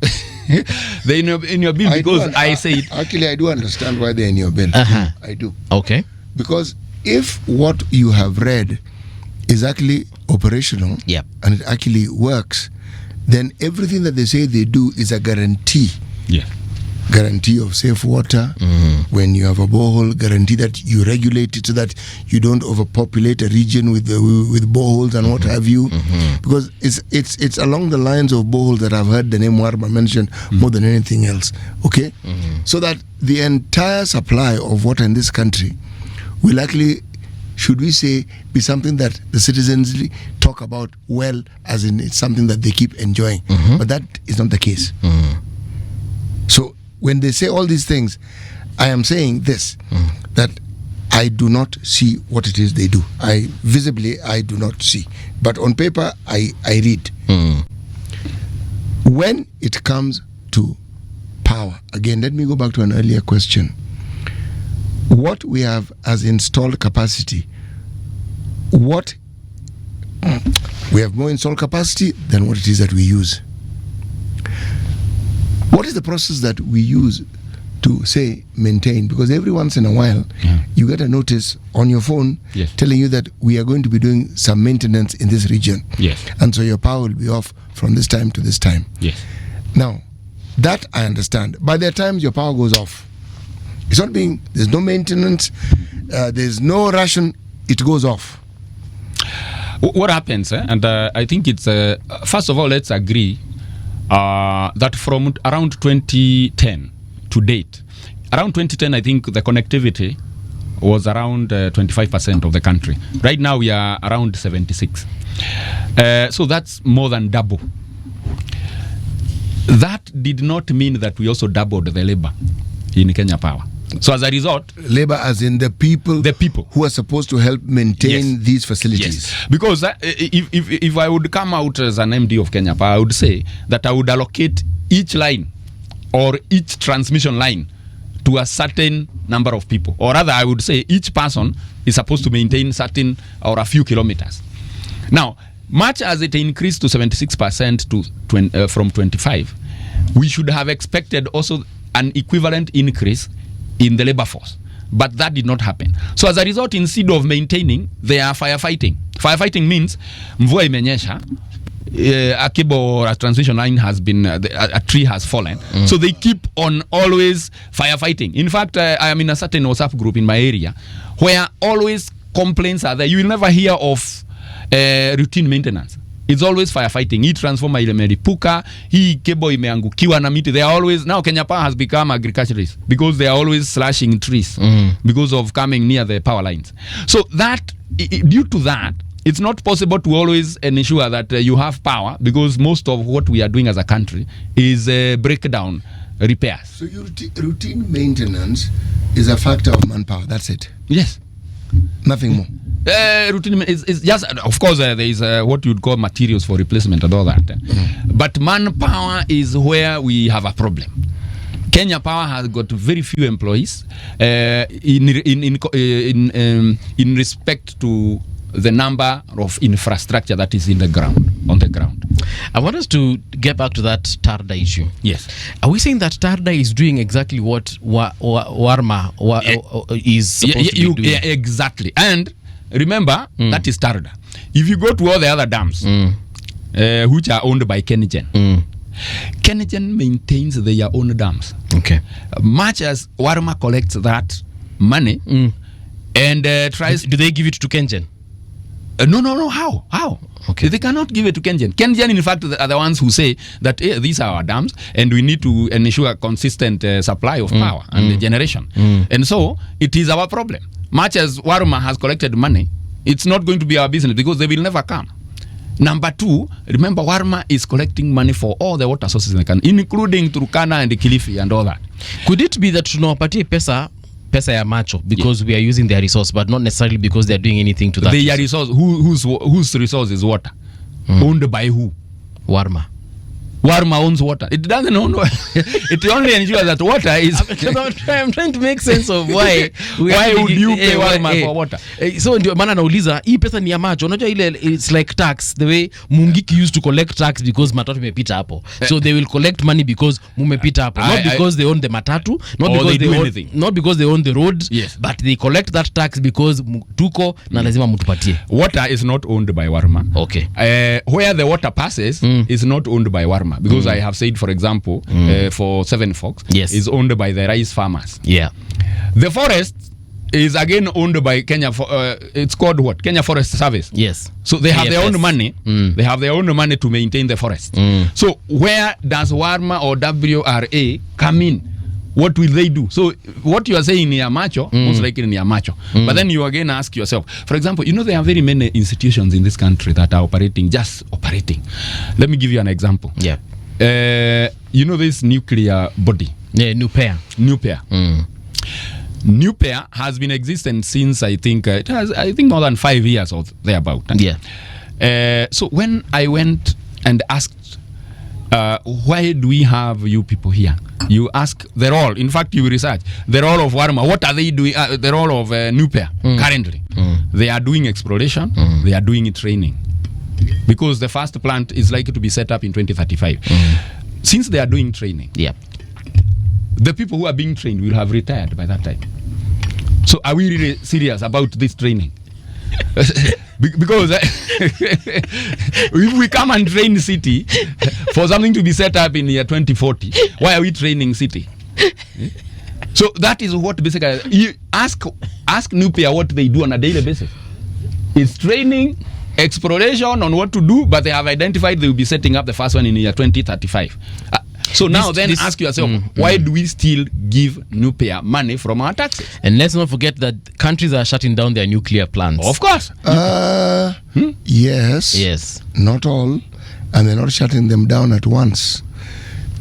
They in your bill because I say it. Actually, I do understand why they're in your bill. I do. Okay. Because if what you have read is actually operational, yep, and it actually works, then everything that they say they do is a guarantee. Yeah. Guarantee of safe water. When you have a borehole, guarantee that you regulate it so that you don't overpopulate a region with boreholes and what have you. Because it's along the lines of boreholes that I've heard the name Warma mentioned more than anything else. Okay, so that the entire supply of water in this country will actually, should we say, be something that the citizens talk about well, as in it's something that they keep enjoying. But that is not the case. So when they say all these things, I am saying this, that I do not see what it is they do. I do not see. But on paper, I read. When it comes to power, again, let me go back to an earlier question. What we have as installed capacity, we have more installed capacity than what it is that we use. What is the process that we use to, say, maintain? Because every once in a while, you get a notice on your phone telling you that we are going to be doing some maintenance in this region. Yes. And so your power will be off from this time to this time. Yes. Now, that I understand. By the time your power goes off, it's not being, there's no maintenance, there's no ration, it goes off. What happens, and I think it's, first of all, let's agree that from around 2010 to date, around 2010, I think the connectivity was around 25% of the country. Right now, we are around 76. So that's more than double. That did not mean that we also doubled the labor in Kenya Power. So as a result, labor as in the people who are supposed to help maintain these facilities. Yes. Because if I would come out as an MD of Kenya Power, I would say that I would allocate each line or each transmission line to a certain number of people. Or rather, I would say each person is supposed to maintain certain or a few kilometers. Now, much as it increased to 76% from 25, we should have expected also an equivalent increase in the labor force. But that did not happen. So as a result, instead of maintaining, they are firefighting. Firefighting means mvua imenyesha, a cable or a transmission line has been, a tree has fallen. So they keep on always firefighting. In fact, I am in a certain WhatsApp group in my area where always complaints are there. You will never hear of routine maintenance. It's always firefighting. Hii transformer imelipuka, hii cable imeangukiwa na miti. They are always, now Kenya Power has become agriculturalists because they are always slashing trees because of coming near the power lines. So that, due to that, it's not possible to always ensure that you have power, because most of what we are doing as a country is breakdown repairs. So your routine maintenance is a factor of manpower, that's it? Yes. Nothing more? Routine is just, of course, there is what you'd call materials for replacement and all that. But manpower is where we have a problem. Kenya Power has got very few employees in respect to the number of infrastructure that is in the ground, on the ground. I want us to get back to that Tarda issue. Yes. Are we saying that Tarda is doing exactly what Warma is supposed to be doing? Yeah, exactly. And remember, that is Tarda. If you go to all the other dams, which are owned by Kengen, Kengen maintains their own dams. Okay. Much as Warma collects that money and tries... Do they give it to Kengen? No. How? Okay. They cannot give it to Kengen. Kengen, in fact, are the ones who say that these are our dams and we need to ensure consistent supply of power and generation. And so, it is our problem. Much as Warma has collected money, it's not going to be our business because they will never come. Number two, remember Warma is collecting money for all the water sources in the country, including Turkana and Kilifi and all that. Could it be that tunawapatia pesa ya macho because we are using their resource, but not necessarily because they are doing anything to that their resource? Whose resource is water? Owned by who? Warma. Warma owns water. It doesn't own. It only ensures that water is. I'm trying to make sense of why would you pay Warma for water? So ndio maana nauliza hii pesa ni ya macho. Unajua ile it's like tax, the way Mungiki used to collect tax because matatu imepita hapo. So they will collect money because mumepita hapo, not because they own the matatu, not because they own the road, yes, but they collect that tax because tuko na lazima mtupatie. Water is not owned by Warma. Okay. Where the water passes is not owned by Warma. Because I have said, for example, for Seven Forks, yes, is owned by the rice farmers. Yeah. The forest is again owned by Kenya. It's called what? Kenya Forest Service. Yes. So they have their own money. They have their own money to maintain the forest. So where does Warma or WRA come in? What will they do? So what you are saying ni macho, most likely ni macho. But then you again ask yourself, for example, there are very many institutions in this country that are operating. Let me give you an example. Yeah. This nuclear body. Yeah, Nupair. Nupair has been existent since I think more than 5 years or thereabout. Yeah. So when I went and asked, why do we have you people here? You ask the role. In fact, you research the role of Warma. What are they doing? The role of Nupair currently. They are doing exploration. They are doing training. Because the first plant is likely to be set up in 2035. Since they are doing training, yeah, the people who are being trained will have retired by that time. So are we really serious about this training? Because if we come and train city for something to be set up in year 2040, why are we training city? So that is what basically you ask Nupair what they do on a daily basis. It's training, exploration on what to do, but they have identified they will be setting up the first one in year 2035. So now ask yourself, why do we still give Nupair money from our taxes? And let's not forget that countries are shutting down their nuclear plants. Of course. Yes. Not all. And they're not shutting them down at once.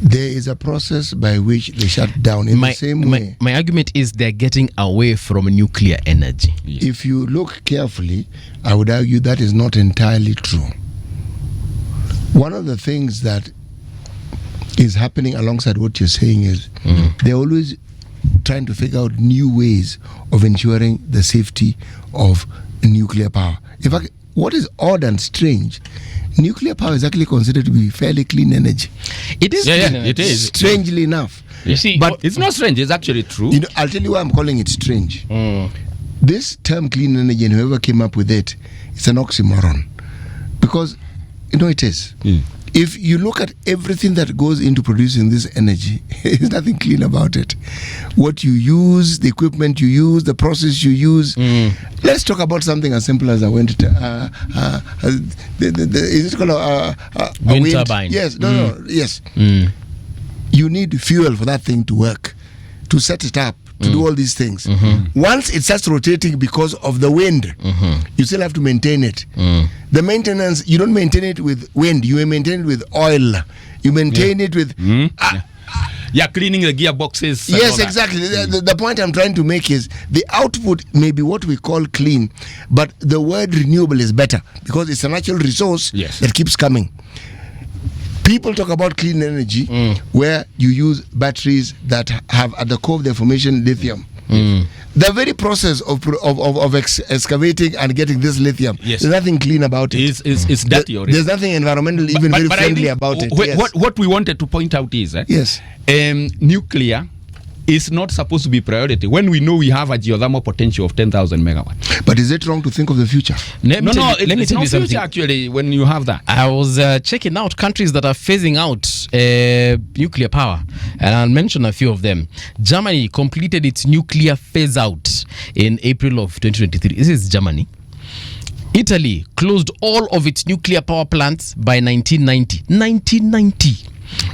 There is a process by which they shut down in the same way. My argument is they're getting away from nuclear energy. Yes. If you look carefully, I would argue that is not entirely true. One of the things that is happening alongside what you're saying is they're always trying to figure out new ways of ensuring the safety of nuclear power. In fact, what is odd and strange, nuclear power is actually considered to be fairly clean energy. It is. Yeah, clean yeah, energy. it is. Strangely enough. You see, But It's not strange. It's actually true. you know, I'll tell you why I'm calling it strange. This term clean energy, and whoever came up with it, it's an oxymoron. Because, you know, it is. If you look at everything that goes into producing this energy, there's nothing clean about it. What you use, the equipment you use, the process you use. Let's talk about something as simple as I went to, is it called a wind turbine? Yes, yes. You need fuel for that thing to work, to set it up, to do all these things. Once it starts rotating because of the wind, you still have to maintain it. The maintenance, you don't maintain it with wind, you maintain it with oil. You maintain it with... Cleaning the gearboxes. and all Yes, that. exactly. The point I'm trying to make is the output may be what we call clean, but the word renewable is better because it's a natural resource that keeps coming. People talk about clean energy where you use batteries that have at the core of their formation lithium. The very process of excavating and getting this lithium, there's nothing clean about it. It's dirty already. There's nothing environmental, even very friendly about it. What we wanted to point out is Yes. Nuclear is not supposed to be priority when we know we have a geothermal potential of 10,000 megawatts. But is it wrong to think of the future? let me tell It's you not something. future actually when you have that. I was checking out countries that are phasing out nuclear power, and I'll mention a few of them. Germany completed its nuclear phase out in April of 2023. This is Germany. Italy closed all of its nuclear power plants by 1990.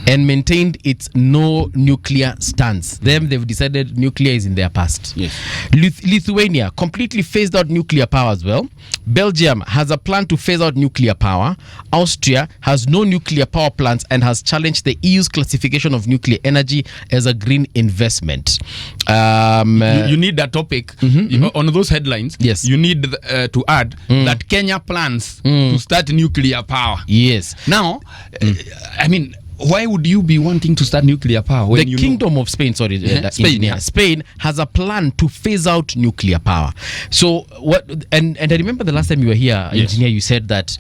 And maintained its no nuclear stance. They've decided nuclear is in their past. Yes. Lithuania completely phased out nuclear power as well. Belgium has a plan to phase out nuclear power. Austria has no nuclear power plants and has challenged the EU's classification of nuclear energy as a green investment. You need that topic on those headlines. Yes. You need to add that Kenya plans to start nuclear power. Yes. Now, I mean, why would you be wanting to start nuclear power when the Kingdom of Spain, Spain has a plan to phase out nuclear power. So what? And I remember the last time you were here, engineer, you said that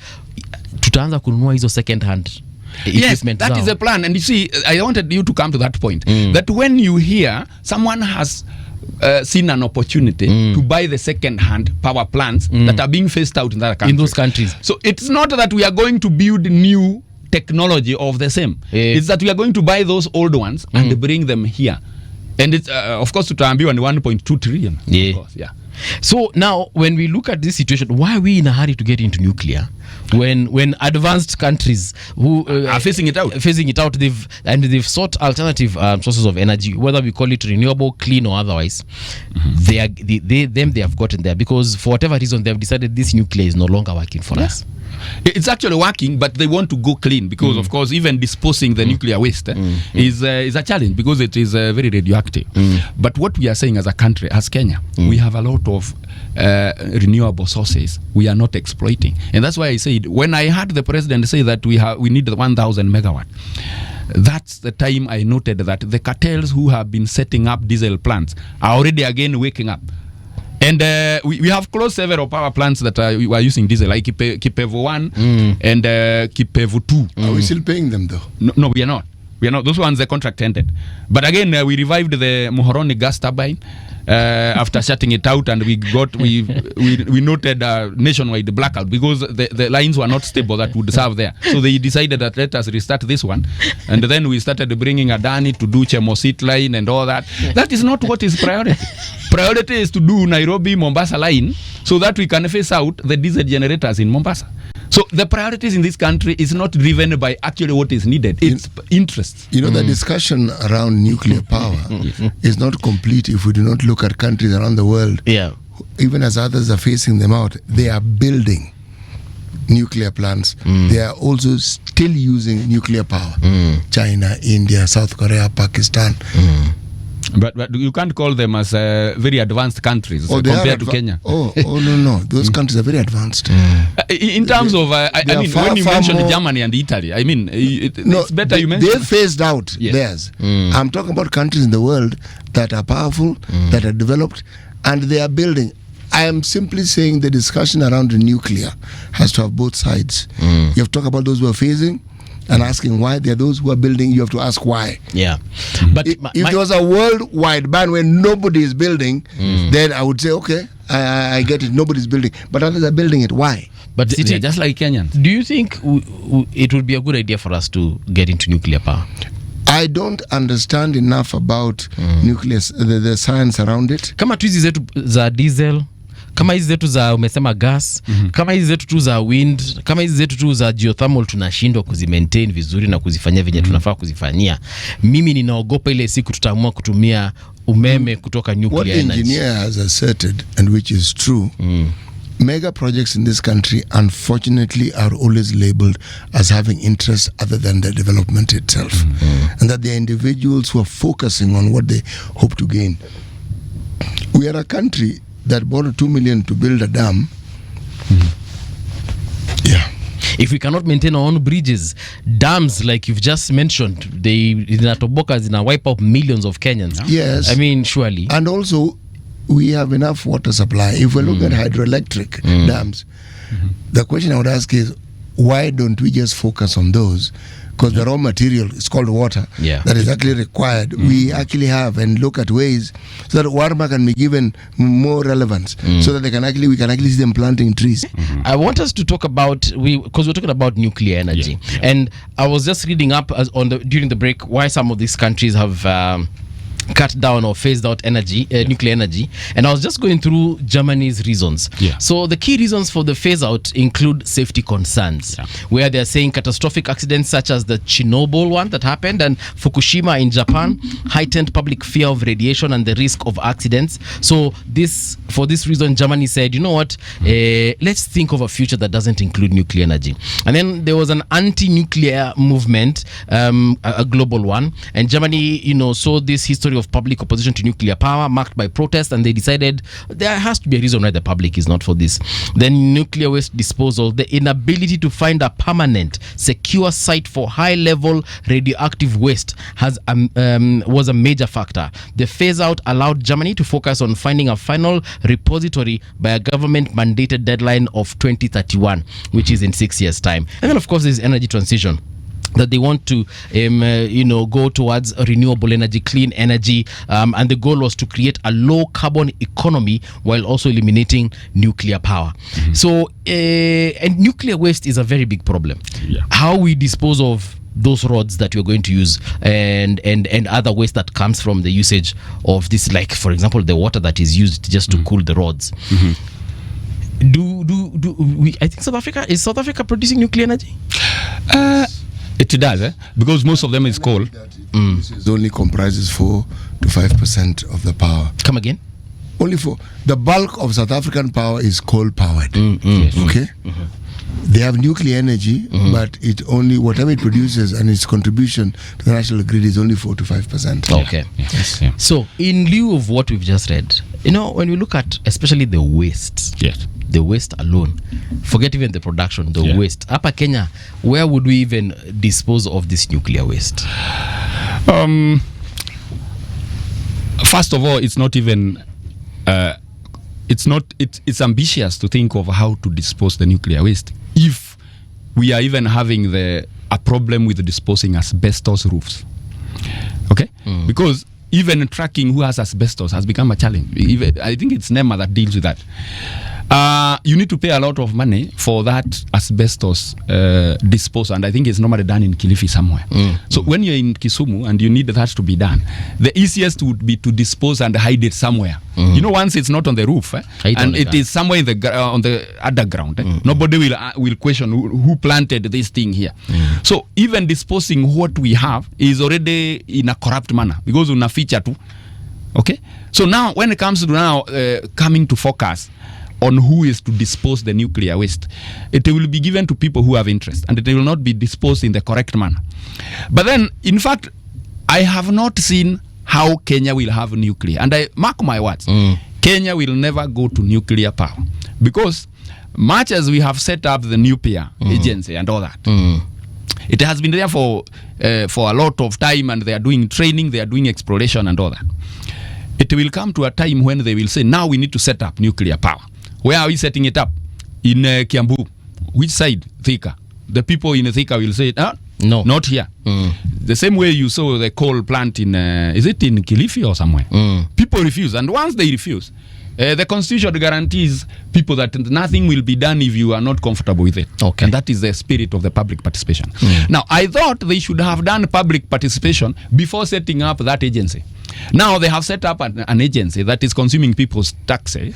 tutaanza kununua hizo second hand. Yes, that is a plan. And you see, I wanted you to come to that point. That when you hear someone has seen an opportunity to buy the second-hand power plants that are being phased out in that country. In those countries. So it's not that we are going to build new technology of the same. It's that we are going to buy those old ones and bring them here. And it's, of course, tutaambiwa ni 1.2 trillion. Of course, So now, when we look at this situation, why are we in a hurry to get into nuclear? When advanced countries who are phasing it out, they've sought alternative sources of energy, whether we call it renewable, clean, or otherwise. They have gotten there because for whatever reason they have decided this nuclear is no longer working for us. It's actually working, but they want to go clean because, of course, even disposing the nuclear waste is a challenge because it is very radioactive. But what we are saying as a country, as Kenya, we have a lot of renewable sources we are not exploiting, and that's why I said when I heard the president say that we need 1,000 megawatt. That's the time I noted that the cartels who have been setting up diesel plants are already again waking up. And we have closed several power plants that we are using diesel, like Kipevu 1 and Kipevu 2. Are we still paying them though? No, we are not. Those ones, the contract ended. But again, we revived the Muhoroni gas turbine after shutting it out, and we noted a nationwide blackout because the lines were not stable that would serve there. So they decided that let us restart this one, and then we started bringing Adani to do Chemosit line and all that. That is not what is priority. Priority is to do Nairobi Mombasa line so that we can phase out the diesel generators in Mombasa. So the priorities in this country is not driven by actually what is needed. It's interests. You know, the discussion around nuclear power is not complete if we do not look at countries around the world. Even as others are phasing them out, they are building nuclear plants. They are also still using nuclear power. China, India, South Korea, Pakistan. But you can't call them as very advanced countries compared to Kenya. No. Those countries are very advanced. In terms of, I mean, when you mentioned Germany and Italy, I mean, it's better you mention. They've phased out theirs. I'm talking about countries in the world that are powerful, that are developed, and they are building. I am simply saying the discussion around the nuclear has to have both sides. You have to talk about those who are phasing and asking why. There are those who are building. You have to ask why. Yeah. But If there was a worldwide ban where nobody is building, then I would say, okay, I get it. Nobody's building. But others are building it. Why? But They're just like Kenyans. do you think it would be a good idea for us to get into nuclear power? I don't understand enough about nuclear, the science around it. Kama tu hizi zetu za diesel, kama hizi zetu za umesema gas, kama hizi zetu tu za wind, kama hizi zetu tu za geothermal tunashindwa kuzimaintain vizuri na kuzifanyia venye tunafaa kuzifanyia. Mimi ninaogopa ile siku tutaamua kutumia umeme kutoka What nuclear the energy. engineer has asserted, and which is true, mega projects in this country unfortunately are always labeled as having interests other than the development itself, and that there are individuals who are focusing on what they hope to gain. We are a country that borrowed 2 million to build a dam. Yeah. If we cannot maintain our own bridges, dams like you've just mentioned, they zinatoboka zina wipe out millions of Kenyans. Yes. I mean, surely. And also, we have enough water supply. If we look at hydroelectric dams, the question I would ask is, why don't we just focus on those? Because the raw material is called water that is actually required. We actually have and look at ways so that Warma can be given more relevance, so that we can actually see them planting trees. I want us to talk about because we're talking about nuclear energy, and I was just reading up during the break why some of these countries have cut down or phased out energy, nuclear energy, and I was just going through Germany's reasons. So the key reasons for the phase out include safety concerns, where they're saying catastrophic accidents such as the Chernobyl one that happened and Fukushima in Japan heightened public fear of radiation and the risk of accidents. So for this reason, Germany said, you know what, let's think of a future that doesn't include nuclear energy. And then there was an anti-nuclear movement, a global one, and Germany, saw this history of public opposition to nuclear power marked by protest, and they decided there has to be a reason why the public is not for this. Then nuclear waste disposal, the inability to find a permanent secure site for high level radioactive waste was a major factor. The phase out allowed Germany to focus on finding a final repository by a government mandated deadline of 2031, which is in 6 years time. And then of course there's energy transition, that they want to go towards renewable energy, clean energy, and the goal was to create a low carbon economy while also eliminating nuclear power. So and nuclear waste is a very big problem. How we dispose of those rods that we're going to use and other waste that comes from the usage of this, like for example the water that is used just to cool the rods. I think South Africa producing nuclear energy? It does, because most of them is coal. It only comprises 4 to 5% of the power. Come again? Only the bulk of South African power is coal powered. Okay. They have nuclear energy, but it only whatever it produces and its contribution to the national grid is only 4 to 5%. Okay. So, in lieu of what we've just read, when we look at especially the waste, the waste alone, forget even the production, the waste. Upper Kenya, where would we even dispose of this nuclear waste? First of all, it's not even. It's ambitious to think of how to dispose the nuclear waste if we are even having a problem with disposing asbestos roofs. Okay, because even tracking who has asbestos has become a challenge. I think it's NEMA that deals with that. You need to pay a lot of money for that asbestos disposal, and I think it's normally done in Kilifi somewhere. So when you're in Kisumu and you need that to be done, the easiest would be to dispose and hide it somewhere. Once it's not on the roof, and it is somewhere in on the underground, nobody will question who planted this thing here. So even disposing what we have is already in a corrupt manner because una feature too. Okay, so now when it comes to coming to focus on who is to dispose the nuclear waste, it will be given to people who have interest, and it will not be disposed in the correct manner. But then, in fact, I have not seen how Kenya will have nuclear, and I mark my words, Kenya will never go to nuclear power, because much as we have set up the nuclear agency and all that, it has been there for a lot of time, and they are doing training, they are doing exploration and all that. it will come to a time when they will say, now we need to set up nuclear power. Where are we setting it up? In Kiambu. Which side? Thika. The people in Thika will say, no, not here. The same way you saw the coal plant in, is it in Kilifi or somewhere? People refuse. And once they refuse, the constitution guarantees people that nothing will be done if you are not comfortable with it. Okay. And that is the spirit of the public participation. Now, I thought they should have done public participation before setting up that agency. Now they have set up an agency that is consuming people's taxes,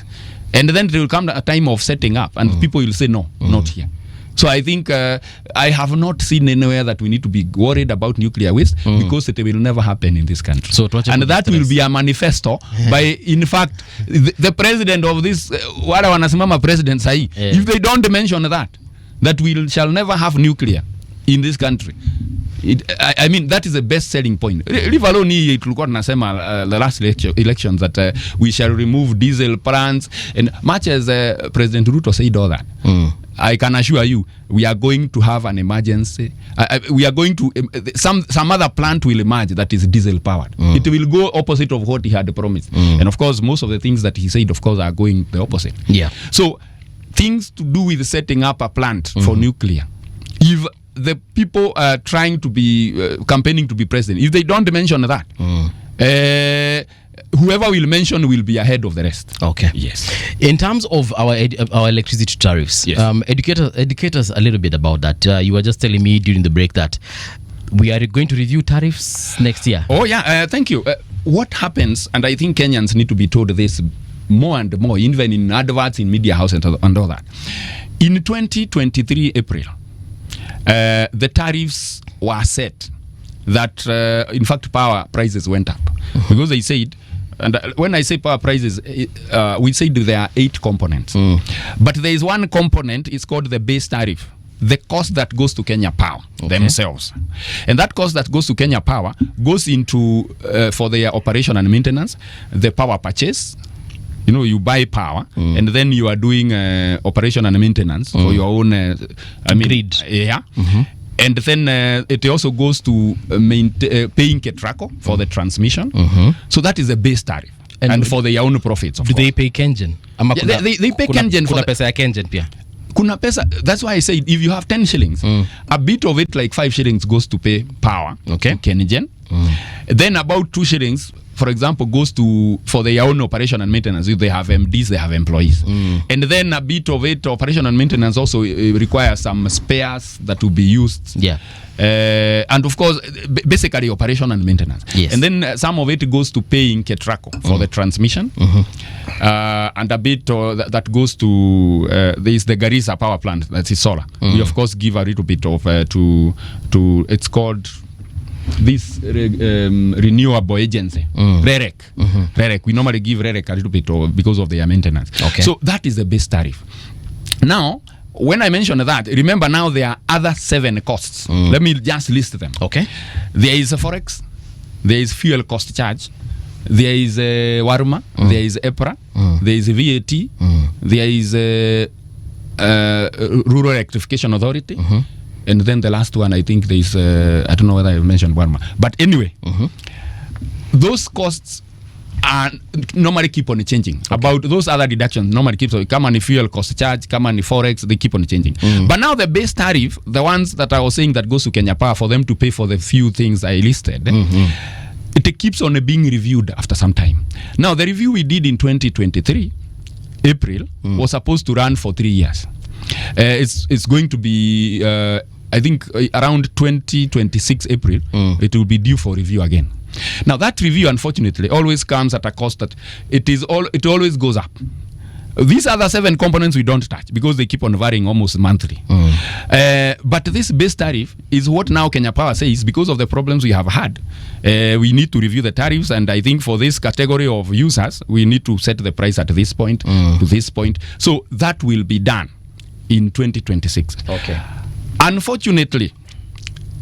and then there will come a time of setting up, and people will say, no, not here. So I think I have not seen anywhere that we need to be worried about nuclear waste because it will never happen in this country. So and that will be a manifesto by, in fact, the president of this, wale wanasimama president sahi, if they don't mention that we shall never have nuclear in this country. I mean, that is the best selling point. Leave alone tulikuwa tunasema the last elections that we shall remove diesel plants, and much as President Ruto said all that, I can assure you, we are going to have an emergency. We are going to some other plant will emerge that is diesel powered. It will go opposite of what he had promised, and of course, most of the things that he said, of course, are going the opposite. Yeah. So things to do with setting up a plant for nuclear. If the people are trying to be campaigning to be president, if they don't mention that, whoever will mention will be ahead of the rest. Okay. Yes. In terms of our electricity tariffs, yes. Educate us a little bit about that. You were just telling me during the break that we are going to review tariffs next year. Oh yeah, thank you. What happens, and I think Kenyans need to be told this more and more, even in adverts, in media houses and all that. In 2023 April, the tariffs were set that, in fact, power prices went up because they said, and when I say power prices, we said there are 8 components. But there is one component, it's called the base tariff, the cost that goes to Kenya Power themselves. And that cost that goes to Kenya Power goes into, for their operation and maintenance, the power purchase. You know, you buy power and then you are doing operation and maintenance for your own grid. Yeah. And then it also goes to paying Ketraco for the transmission. So that is the base tariff. And for their own profits, of do course. they pay Kengen? Yeah, they pay Kengen for kuna pesa ya Kengen pia. Kuna pesa, that's why I said if you have 10 shillings, a bit of it, like 5 shillings, goes to pay power, Kengen. Then about 2 shillings, for example, goes to for their own operation and maintenance. If they have MDs, they have employees. And then a bit of it, operation and maintenance also requires some spares that will be used. Yeah. And of course, basically operation and maintenance. Yes. And then some of it goes to paying Ketraco for the transmission. And a bit that goes to, there is the Garissa power plant, that is solar. We of course give a little bit of to it's called this renewable agency, REREC. REREC. We normally give REREC a little bit because of their maintenance. Okay. So that is the base tariff. Now, when I mention that, remember now there are other 7 costs. Let me just list them. Okay. There is a forex, there is fuel cost charge, there is Warma, there is EPRA, there is VAT, there is Rural Electrification Authority. And then the last one, I think there is, I don't know whether I mentioned Warma. But anyway, those costs are normally keep on changing. About those other deductions, normally keep on, come on fuel cost charge, come on forex, they keep on changing. But now the base tariff, the ones that I was saying that goes to Kenya Power for them to pay for the few things I listed, it keeps on being reviewed after some time. Now the review we did in 2023, April, was supposed to run for 3 years. It's going to be, I think, around 2026 April, it will be due for review again. Now that review, unfortunately, always comes at a cost that it always goes up. These other 7 components we don't touch because they keep on varying almost monthly. But this base tariff is what now Kenya Power says, because of the problems we have had, we need to review the tariffs, and I think for this category of users, we need to set the price at this point to this point. So that will be done in 2026. Okay. Unfortunately,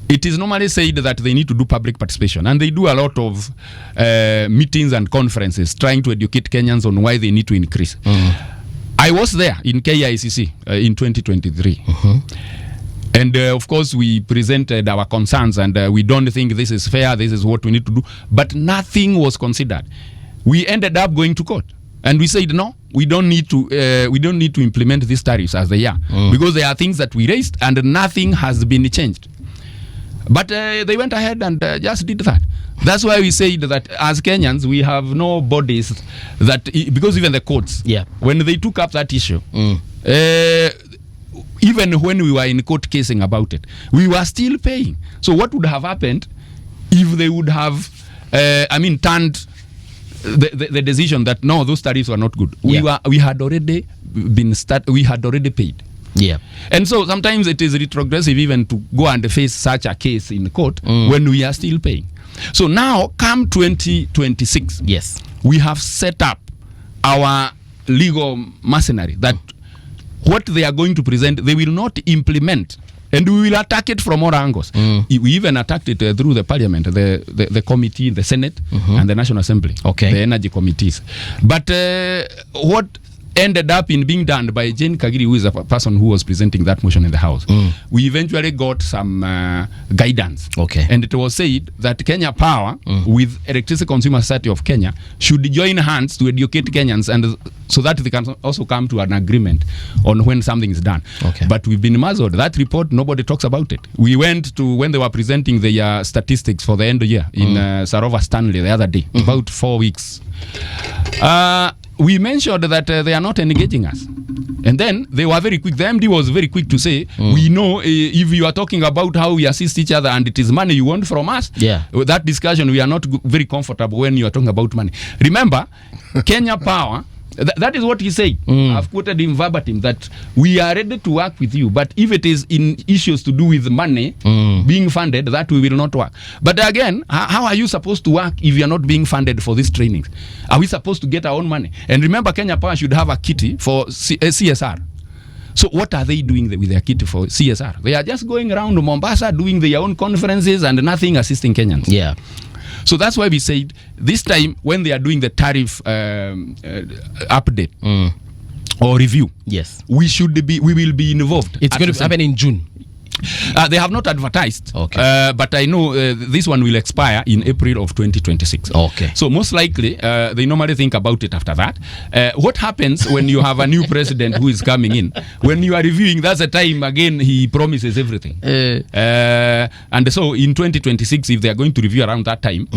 it is normally said that they need to do public participation, and they do a lot of meetings and conferences trying to educate Kenyans on why they need to increase. I was there in KICC in 2023. And of course, we presented our concerns, and we don't think this is fair, this is what we need to do. But nothing was considered. we ended up going to court. And we said, no, we don't need to implement these tariffs as they are, because there are things that we raised and nothing has been changed. But they went ahead and just did that. That's why we said that as Kenyans, we have no bodies that, because even the courts, when they took up that issue, even when we were in court casing about it, we were still paying. So what would have happened if they would have, turned the decision that no, those tariffs were not good? We had already paid. Yeah. And so sometimes it is retrogressive even to go and face such a case in court when we are still paying. So now, come 2026, yes, we have set up our legal machinery that what they are going to present, they will not implement. And we will attack it from all angles. We even attacked it through the parliament, the committee, the Senate, and the National Assembly, the energy committees. But what ended up in being done by Jane Kagiri, who is a person who was presenting that motion in the House, we eventually got some guidance. And it was said that Kenya Power, with Electricity Consumer Society of Kenya, should join hands to educate Kenyans, and so that they can also come to an agreement on when something is done. But we've been muzzled. That report, nobody talks about it. We went to, when they were presenting the statistics for the end of the year in Sarova Stanley the other day, about 4 weeks. We mentioned that they are not engaging us. And then they were very quick. The MD was very quick to say, we know if you are talking about how we assist each other and it is money you want from us, that discussion, we are not very comfortable when you are talking about money. Remember, Kenya Power, that is what he said. I've quoted him verbatim, that we are ready to work with you, but if it is in issues to do with money being funded, that we will not work. But again, how are you supposed to work if you are not being funded for these trainings? Are we supposed to get our own money? And remember, Kenya Power should have a kitty for CSR. So what are they doing with their kitty for CSR? They are just going around Mombasa doing their own conferences and nothing assisting Kenyans. Yeah. So that's why we said this time, when they are doing the tariff update or review, yes, we will be involved. It's going to happen in June. They have not advertised, but I know this one will expire in April of 2026. So most likely, they normally think about it after that. What happens when you have a new president who is coming in? When you are reviewing, that's the time, again, he promises everything. And so in 2026, if they are going to review around that time,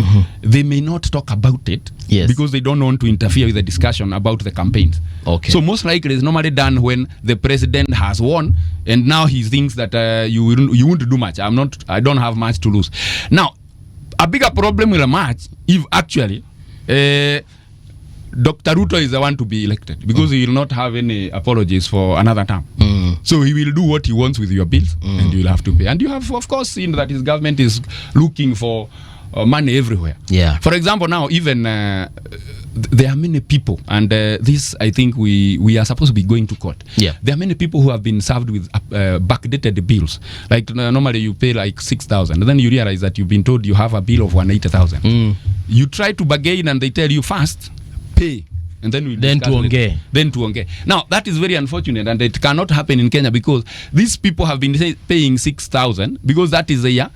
they may not talk about it because they don't want to interfere with the discussion about the campaigns. So most likely, it's normally done when the president has won, and now he thinks that you won't do much. I don't have much to lose. Now, a bigger problem will emerge if actually Dr. Ruto is the one to be elected, because he will not have any apologies for another term. So he will do what he wants with your bills, and you will have to pay. And you have, of course, seen that his government is looking for money everywhere. For example, now even there are many people, and this, I think we are supposed to be going to court. There are many people who have been served with backdated bills. Like normally you pay like 6,000, and then you realize that you've been told you have a bill of 180,000. You try to bargain, and they tell you first pay, and then to ongea. Now that is very unfortunate, and it cannot happen in Kenya, because these people have been paying 6,000 because that is their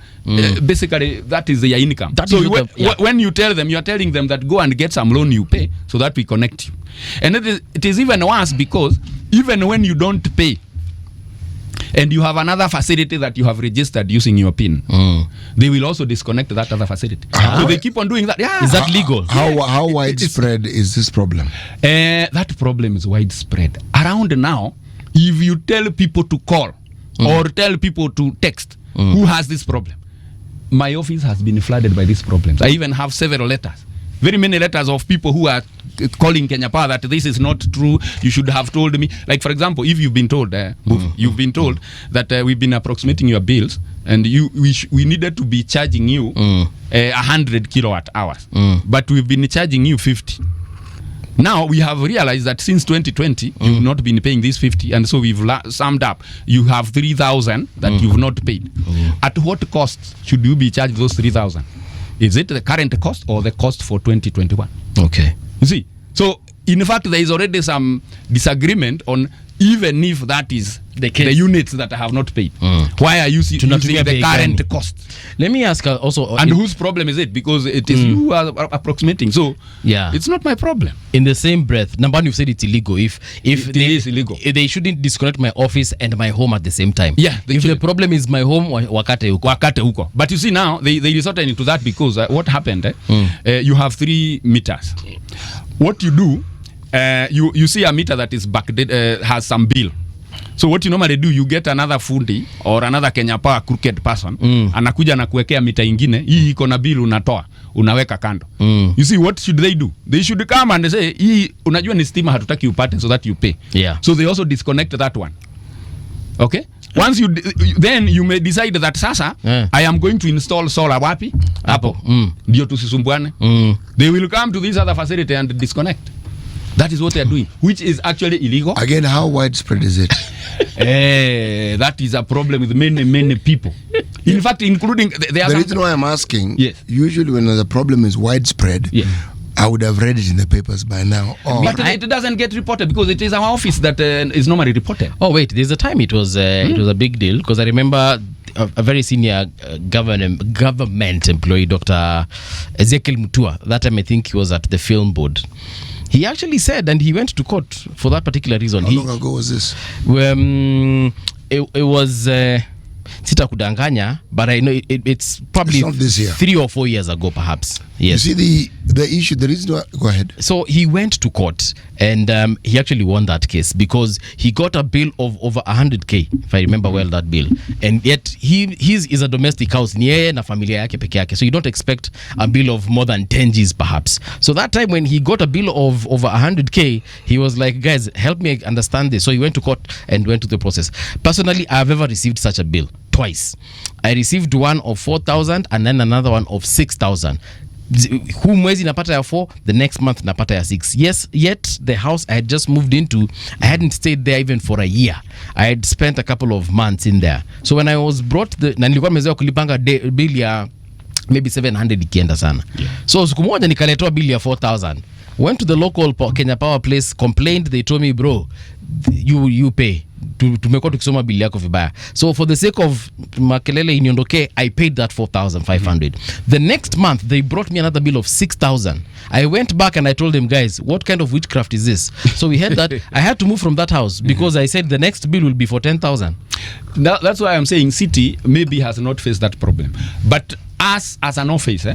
basically that is their income. So when you tell them, you are telling them that go and get some loan, you pay, so that we connect you. And it is even worse, because even when you don't pay and you have another facility that you have registered using your PIN, they will also disconnect that other facility. So they keep on doing that. Is that legal? How widespread is this problem? That problem is widespread. Around now, if you tell people to call or tell people to text, who has this problem? My office has been flooded by these problems. I even have several letters. Very many letters of people who are calling Kenya Power that this is not true, you should have told me. Like, for example, if you've been told that we've been approximating your bills, and we needed to be charging you 100 kilowatt hours, but we've been charging you 50. Now we have realized that since 2020 you've not been paying this 50, and so we've summed up. You have 3,000 that you've not paid. At what cost should you be charged those 3,000? Is it the current cost or the cost for 2021? You see, so in fact there is already some disagreement on even if that is The case. the units that I have not paid. Why are you using Tunatumia the bei current gani? cost? Let me ask also, And whose problem is it? Because it is you are approximating. So Yeah. it's not my problem. in the same breath, number one, you've said it's illegal. If It is illegal. if they shouldn't disconnect my office and my home at the same time. Yeah, they if the shouldn't. problem is my home, wakate huko. Wakate huko. But you see now, they resorted into that because what happened, you have 3 meters. What you do, you see a meter that is backdated, has some bill. So what you normally do, you get another fundi or another Kenya Power crooked person, anakuja na kuwekea mita ingine, hii iko na bill unatoa, unaweka kando. You see, what should they do? They should come and say, hii unajua ni stima hatutaki upate, so that you pay. Yeah. So they also disconnect that one. Okay? Once then you may decide that sasa I am going to install solar wapi? Hapo. Ndio tusisumbuane. They will come to this other facility and disconnect. That is what they are doing, which is actually illegal. Again, how widespread is it? That is a problem with many people. In fact, including The reason why I'm asking, Yes. usually when the problem is widespread, Yeah. I would have read it in the papers by now. But it doesn't get reported because it is our office that is normally reported. Oh wait, there's a time it was a big deal because I remember a very senior government employee, Dr. Ezekiel Mutua. That time I think he was at the film board. He actually said, and he went to court for that particular reason. How long ago was this? It was sita kudanganya, but I know it's probably It's not this year. 3 or 4 years ago, perhaps. Yes. You see the issue, the reason why, go ahead. So he went to court and he actually won that case because he got a bill of over 100K, if I remember well that bill. And yet his is a domestic house, ni yeye na familia yake peke yake. So you don't expect a bill of more than 10 Gs perhaps. So that time when he got a bill of over 100K, he was like, guys, help me understand this. So he went to court and went to the process. Personally, I've ever received such a bill twice. I received one of 4,000 and then another one of 6,000. Huu mwezi napata ya 4, the next month napata ya 6. Yes, yet the house I had just moved into, I hadn't stayed there even for a year. I had spent a couple of months in there. So when I was brought na nilikuwa nimezoea kulipanga bill ya maybe 700 ikienda sana. Yeah. So siku moja nikaletewa bill ya 4,000. Went to the local Kenya Power place, complained, they told me, bro, you pay. Tumekuwa tukisoma bili yako vibaya. So for the sake of makelele iniondoke, I paid that 4,500. The next month they brought me another bill of 6,000. I went back and I told them, guys, what kind of witchcraft is this? So we had that. I had to move from that house because I said the next bill will be for 10,000. That's why I'm saying city maybe has not faced that problem, but us as an office,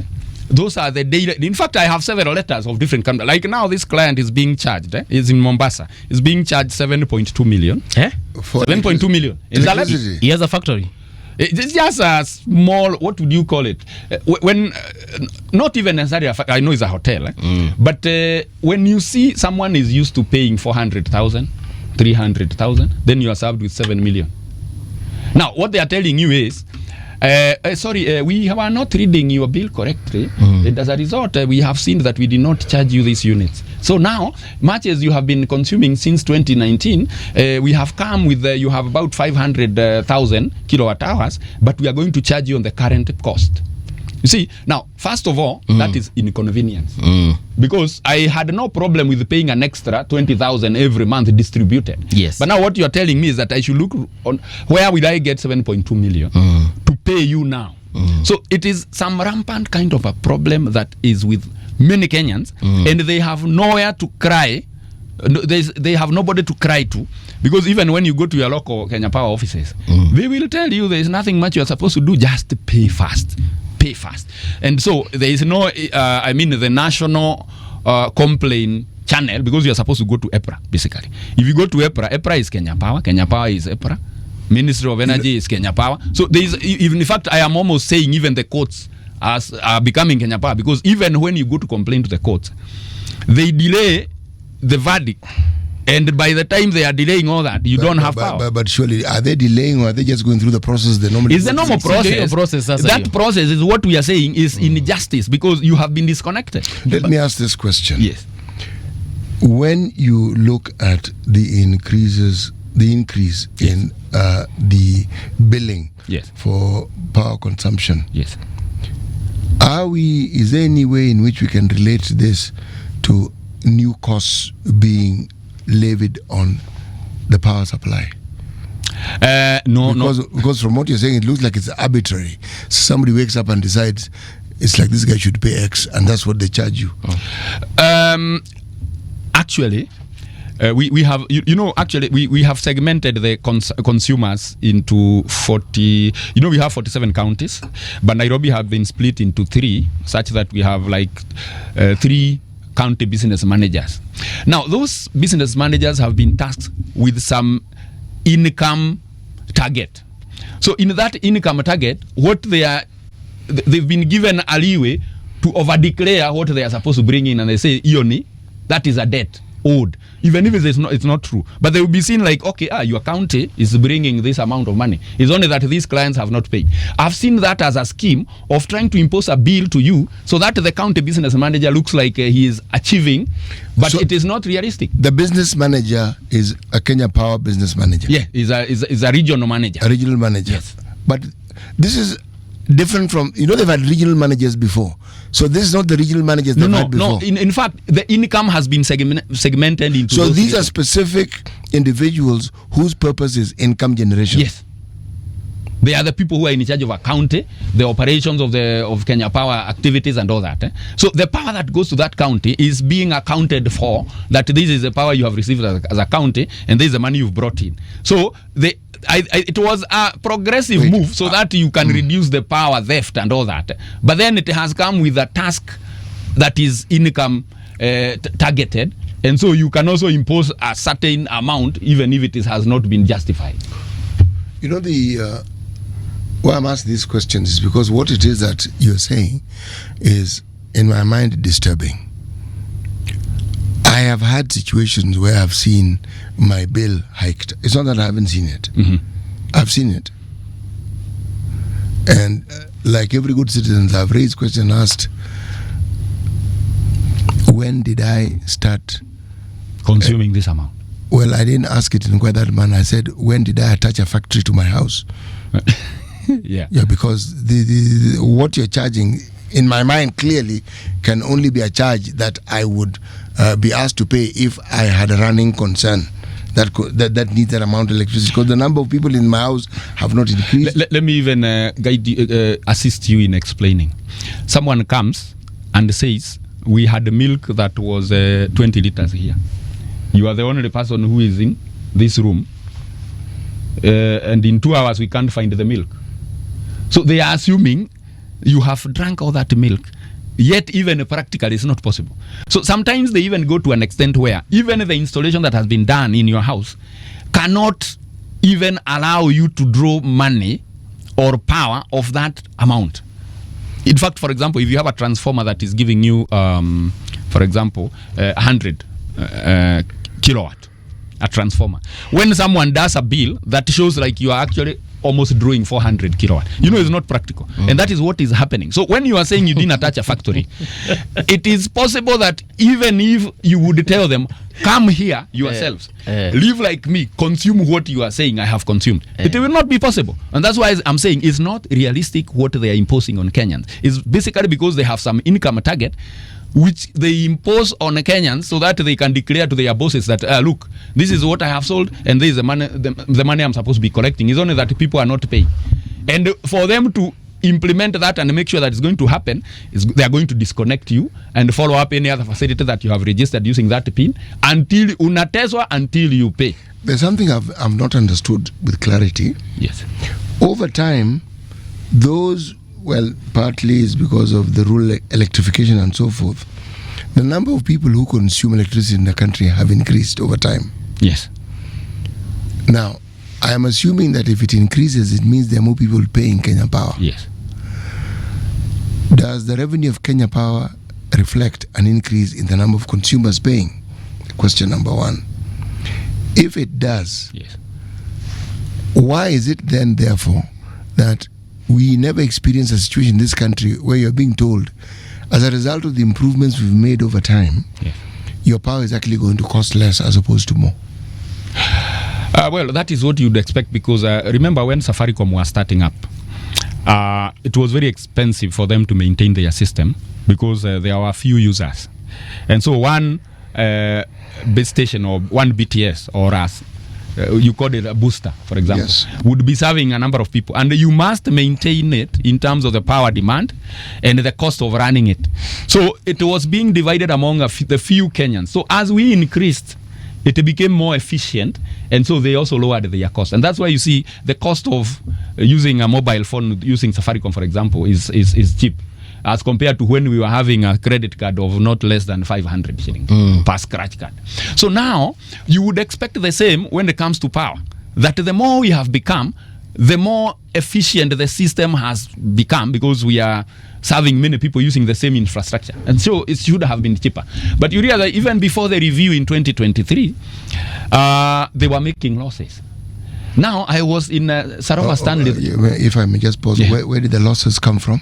those are the daily. In fact, I have several letters of different companies. Like now, this client is being charged. Is in Mombasa. Is being charged 7.2 million. 7.2 million. Electricity. He has a factory. It's just a small. What would you call it? When not even necessarily. I know it's a hotel, but when you see someone is used to paying 400,000, 300,000, then you are served with 7 million. Now, what they are telling you is. We are not reading your bill correctly. As a result, we have seen that we did not charge you these units. So now, much as you have been consuming since 2019, we have come with, you have about 500,000 kilowatt hours, but we are going to charge you on the current cost. You see, now, first of all, that is inconvenience. Because I had no problem with paying an extra 20,000 every month distributed. Yes. But now what you are telling me is that I should look on where will I get 7.2 million to pay you now. So it is some rampant kind of a problem that is with many Kenyans, and they have nowhere to cry. They have nobody to cry to, because even when you go to your local Kenya Power offices, they will tell you there is nothing much you are supposed to do, just pay fast. Pay fast. And so there is no the national complaint channel, because you are supposed to go to EPRA basically. If you go to EPRA is Kenya Power is EPRA, Ministry of Energy is Kenya Power. So there is, even in fact I am almost saying even the courts are becoming Kenya Power, because even when you go to complain to the courts, they delay the verdict. And by the time they are delaying all that, you don't have power. But surely, are they delaying, or are they just going through the process they normally It's the normal process. That process is what we are saying is injustice, because you have been disconnected. Let me ask this question. Yes. When you look at the increase in the billing for power consumption, is there any way in which we can relate this to new costs being levied on the power supply? No. Because from what you're saying, it looks like it's arbitrary. So somebody wakes up and decides it's like this guy should pay X, and that's what they charge you. Actually, we have we have segmented the consumers into 40. We have 47 counties, but Nairobi have been split into 3, such that we have like 3 county business managers. Now, those business managers have been tasked with some income target. So in that income target, they've been given a leeway to over-declare what they are supposed to bring in, and they say, Ioni, that is a debt owed, even if it's not true. But they will be seen like, okay, your county is bringing this amount of money. It's only that these clients have not paid. I've seen that as a scheme of trying to impose a bill to you so that the county business manager looks like he is achieving, but it is not realistic. The business manager is a Kenya Power business manager. Yeah, is a regional manager. A regional manager. Yes. But this is different from, they've had regional managers before. So this is not the regional managers they've had before. No. In fact, the income has been segmented into. So these are specific individuals whose purpose is income generation. Yes. They are the people who are in charge of a county, the operations of Kenya Power activities and all that. So the power that goes to that county is being accounted for, that this is the power you have received as a county, and this is the money you've brought in. So it was a progressive move so that you can reduce the power theft and all that. But then it has come with a task that is income targeted, and so you can also impose a certain amount even if it has not been justified. Why I'm asking these questions is because what it is that you're saying is, in my mind, disturbing. I have had situations where I've seen my bill hiked. It's not that I haven't seen it. Mm-hmm. I've seen it. And like every good citizen, I've raised questions and asked, when did I start consuming this amount? Well, I didn't ask it in quite that manner. I said, when did I attach a factory to my house? Yeah, because the what you're charging, in my mind, clearly can only be a charge that I would be asked to pay if I had a running concern that needs that amount of electricity, because the number of people in my house have not increased. Let me even guide you, assist you in explaining. Someone comes and says, we had milk that was 20 liters here. You are the only person who is in this room, and in 2 hours we can't find the milk. So they are assuming you have drank all that milk, yet even practically it's not possible. So sometimes they even go to an extent where even the installation that has been done in your house cannot even allow you to draw money or power of that amount. In fact, for example, if you have a transformer that is giving you, for example, 100 kilowatt, a transformer, when someone does a bill that shows like you are actually almost drawing 400 kilowatt, it's not practical. And that is what is happening. So when you are saying you didn't attach a factory, it is possible that even if you would tell them, come here yourselves, live like me, consume what you are saying I have consumed, it will not be possible. And that's why I'm saying it's not realistic what they are imposing on Kenyans. It's basically because they have some income target which they impose on Kenyans so that they can declare to their bosses that, look, this is what I have sold and this is the money I'm supposed to be collecting. It's only that people are not paying. And for them to implement that and make sure that it's going to happen, they are going to disconnect you and follow up any other facility that you have registered using that PIN until unatezwa, until you pay. There's something I've not understood with clarity. Yes. Over time, partly is because of the rural electrification and so forth. The number of people who consume electricity in the country have increased over time. Yes. Now, I am assuming that if it increases, it means there are more people paying Kenya Power. Yes. Does the revenue of Kenya Power reflect an increase in the number of consumers paying? Question number one. If it does, yes, why is it then, therefore, that we never experience a situation in this country where you're being told, as a result of the improvements we've made over time, yes, your power is actually going to cost less as opposed to more? Well, that is what you'd expect, because remember when Safaricom was starting up, it was very expensive for them to maintain their system because there were few users. And so one base station or one BTS or us you call it a booster, for example, Yes. would be serving a number of people, and you must maintain it in terms of the power demand and the cost of running it. So it was being divided among the few Kenyans. So as we increased, it became more efficient, and so they also lowered their cost. And that's why you see the cost of using a mobile phone, using Safaricom, for example, is cheap as compared to when we were having a credit card of not less than 500 shillings per scratch card. So now you would expect the same when it comes to power, that the more we have become, the more efficient the system has become, because we are serving many people using the same infrastructure, and so it should have been cheaper. But you realize even before the review in 2023, they were making losses. Now I was in Sarova Stanley. If I may just pause, where did the losses come from?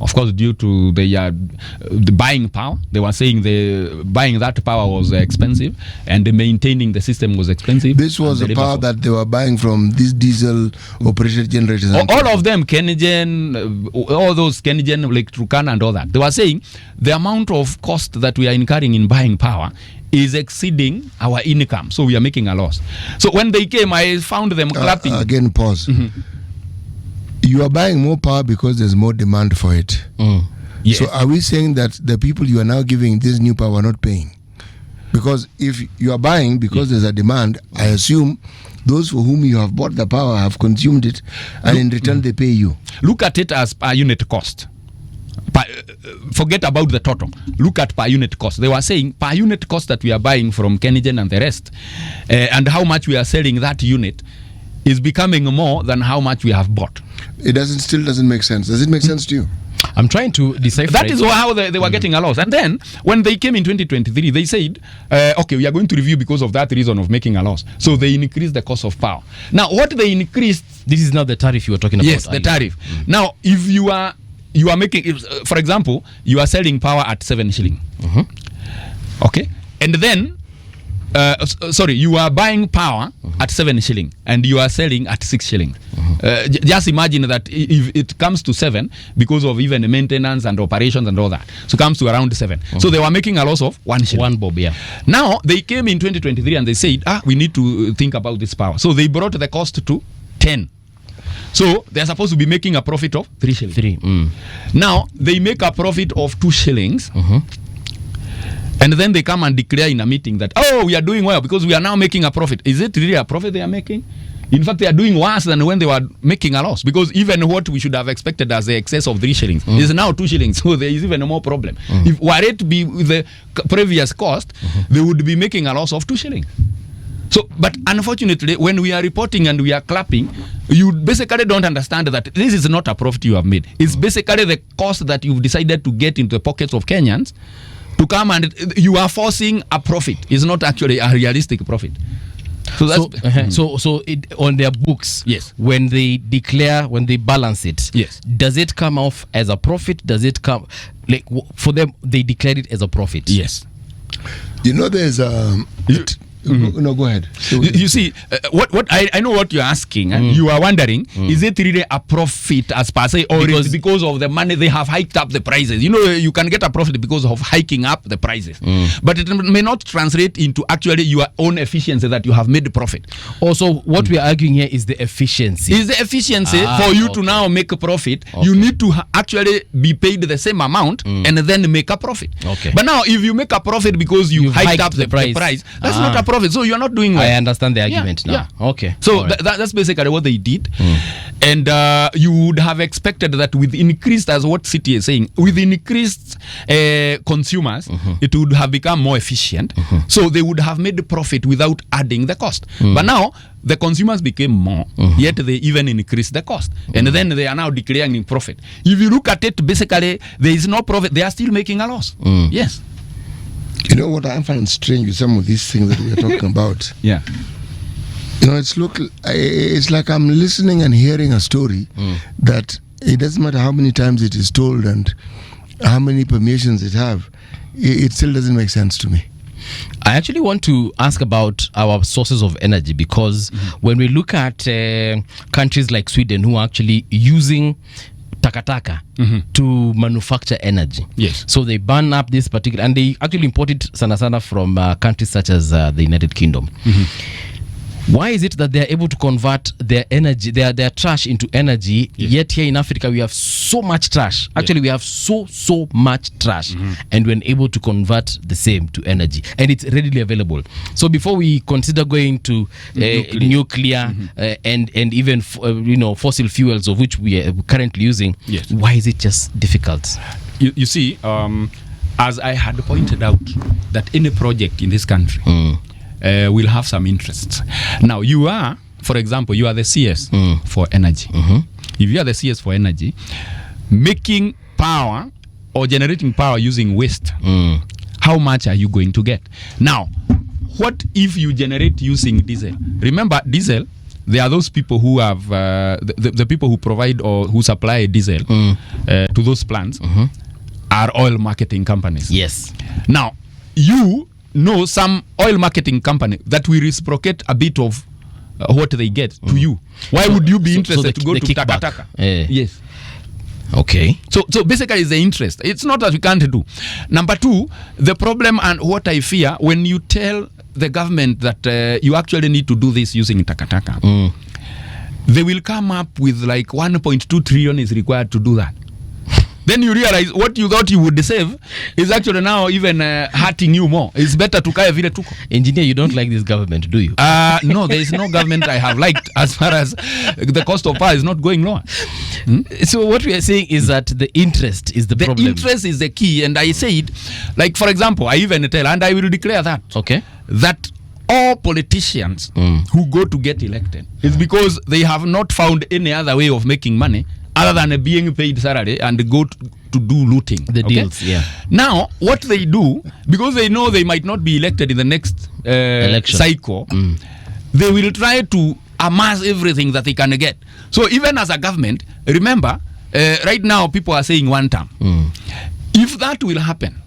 Of course, due to the buying power. They were saying the buying that power was expensive, and the maintaining the system was expensive. This was the power that they were buying from these diesel operated generators. All of them, Kenyan, all those Kenyan, like Turkana and all that. They were saying the amount of cost that we are incurring in buying power is exceeding our income, so we are making a loss. So when they came, I found them clapping. Again, pause. You are buying more power because there's more demand for it. Yes. So are we saying that the people you are now giving this new power are not paying? Because if you are buying because there's a demand, I assume those for whom you have bought the power have consumed it, and in return they pay you. Look at it as per unit cost. Forget about the total. Look at per unit cost. They were saying per unit cost that we are buying from Kenyan and the rest, and how much we are selling that unit is becoming more than how much we have bought. It still doesn't make sense. Does it make sense to you? I'm trying to decipher. That is how they were getting a loss. And then when they came in 2023, they said, okay, we are going to review because of that reason of making a loss. So they increased the cost of power. Now, what they increased... This is not the tariff you were talking about. Yes, the tariff. Now, if you are making... for example, you are selling power at 7 shilling. Okay? And then... you are buying power at 7 shilling and you are selling at 6 shilling. Just imagine that if it comes to 7 because of even maintenance and operations and all that, so it comes to around 7. So they were making a loss of 1 shilling. 1 bob, yeah. Now they came in 2023 and they said, we need to think about this power. So they brought the cost to 10. So they are supposed to be making a profit of 3 shillings. Now they make a profit of 2 shillings. And then they come and declare in a meeting that, we are doing well because we are now making a profit. Is it really a profit they are making? In fact, they are doing worse than when they were making a loss, because even what we should have expected as the excess of 3 shillings is now 2 shillings. So there is even more problem. If were it to be with the previous cost, they would be making a loss of 2 shillings. So, but unfortunately, when we are reporting and we are clapping, you basically don't understand that this is not a profit you have made. It's basically the cost that you've decided to get into the pockets of Kenyans to come, and you are forcing a profit. It's not actually a realistic profit. So that's so it, on their books, yes, when they declare, when they balance it, yes, does it come off as a profit? Does it come, like, for them, they declared it as a profit? Yes. You know, there's no, go ahead. You see, what I know what you're asking. You are wondering, is it really a profit as per se, or is it because of the money they have hiked up the prices? You know, you can get a profit because of hiking up the prices, but it may not translate into actually your own efficiency that you have made profit. Also, what we are arguing here is the efficiency. Is the efficiency for you to now make a profit? You need to actually be paid the same amount and then make a profit. Okay. But now, if you make a profit because you hiked up the price, that's not a profit. So you're not doing well. I understand the argument now. Yeah. Okay. So that's basically what they did. And you would have expected that with increased, as what City is saying, with increased consumers, it would have become more efficient. So they would have made the profit without adding the cost. But now the consumers became more, yet they even increased the cost. And then they are now declaring profit. If you look at it, basically, there is no profit. They are still making a loss. Yes. You know what I find strange with some of these things that we are talking about? Yeah. You know, it's like I'm listening and hearing a story that it doesn't matter how many times it is told and how many permissions it have, it still doesn't make sense to me. I actually want to ask about our sources of energy, because when we look at countries like Sweden who are actually using takataka to manufacture energy. Yes. So they burn up this particular, and they actually import it sana from countries such as the United Kingdom. Why is it that they're able to convert their energy, their trash into energy, yet here in Africa we have so much trash? Actually, we have so much trash, and we're able to convert the same to energy, and it's readily available. So before we consider going to nuclear and even fossil fuels, of which we are currently using, why is it just difficult? You see, as I had pointed out, that any project in this country will have some interests. Now, you are, for example, you are the CS for energy. If you are the CS for energy, making power or generating power using waste, how much are you going to get? Now, what if you generate using diesel? Remember, diesel, there are those people who have, the people who provide or who supply diesel to those plants are oil marketing companies. Yes. Now, you know some oil marketing company that will reciprocate a bit of what they get to you. Why would you be interested to go to Takataka? Yes. Okay. So basically it's the interest. It's not that we can't do. Number two, the problem and what I fear, when you tell the government that you actually need to do this using Takataka, they will come up with like 1.2 trillion is required to do that. Then you realize what you thought you would save is actually now even hurting you more. It's better to kaya vile tuko. Engineer, you don't like this government, do you? No, there is no government I have liked as far as the cost of power is not going lower. So what we are saying is that the interest is the problem. The interest is the key, and I said, like for example, I even tell, and I will declare that, that all politicians who go to get elected is because they have not found any other way of making money other than being paid salary and go to do looting. The deals, Now, what they do, because they know they might not be elected in the next cycle, they will try to amass everything that they can get. So even as a government, remember, right now people are saying one term. If that will happen,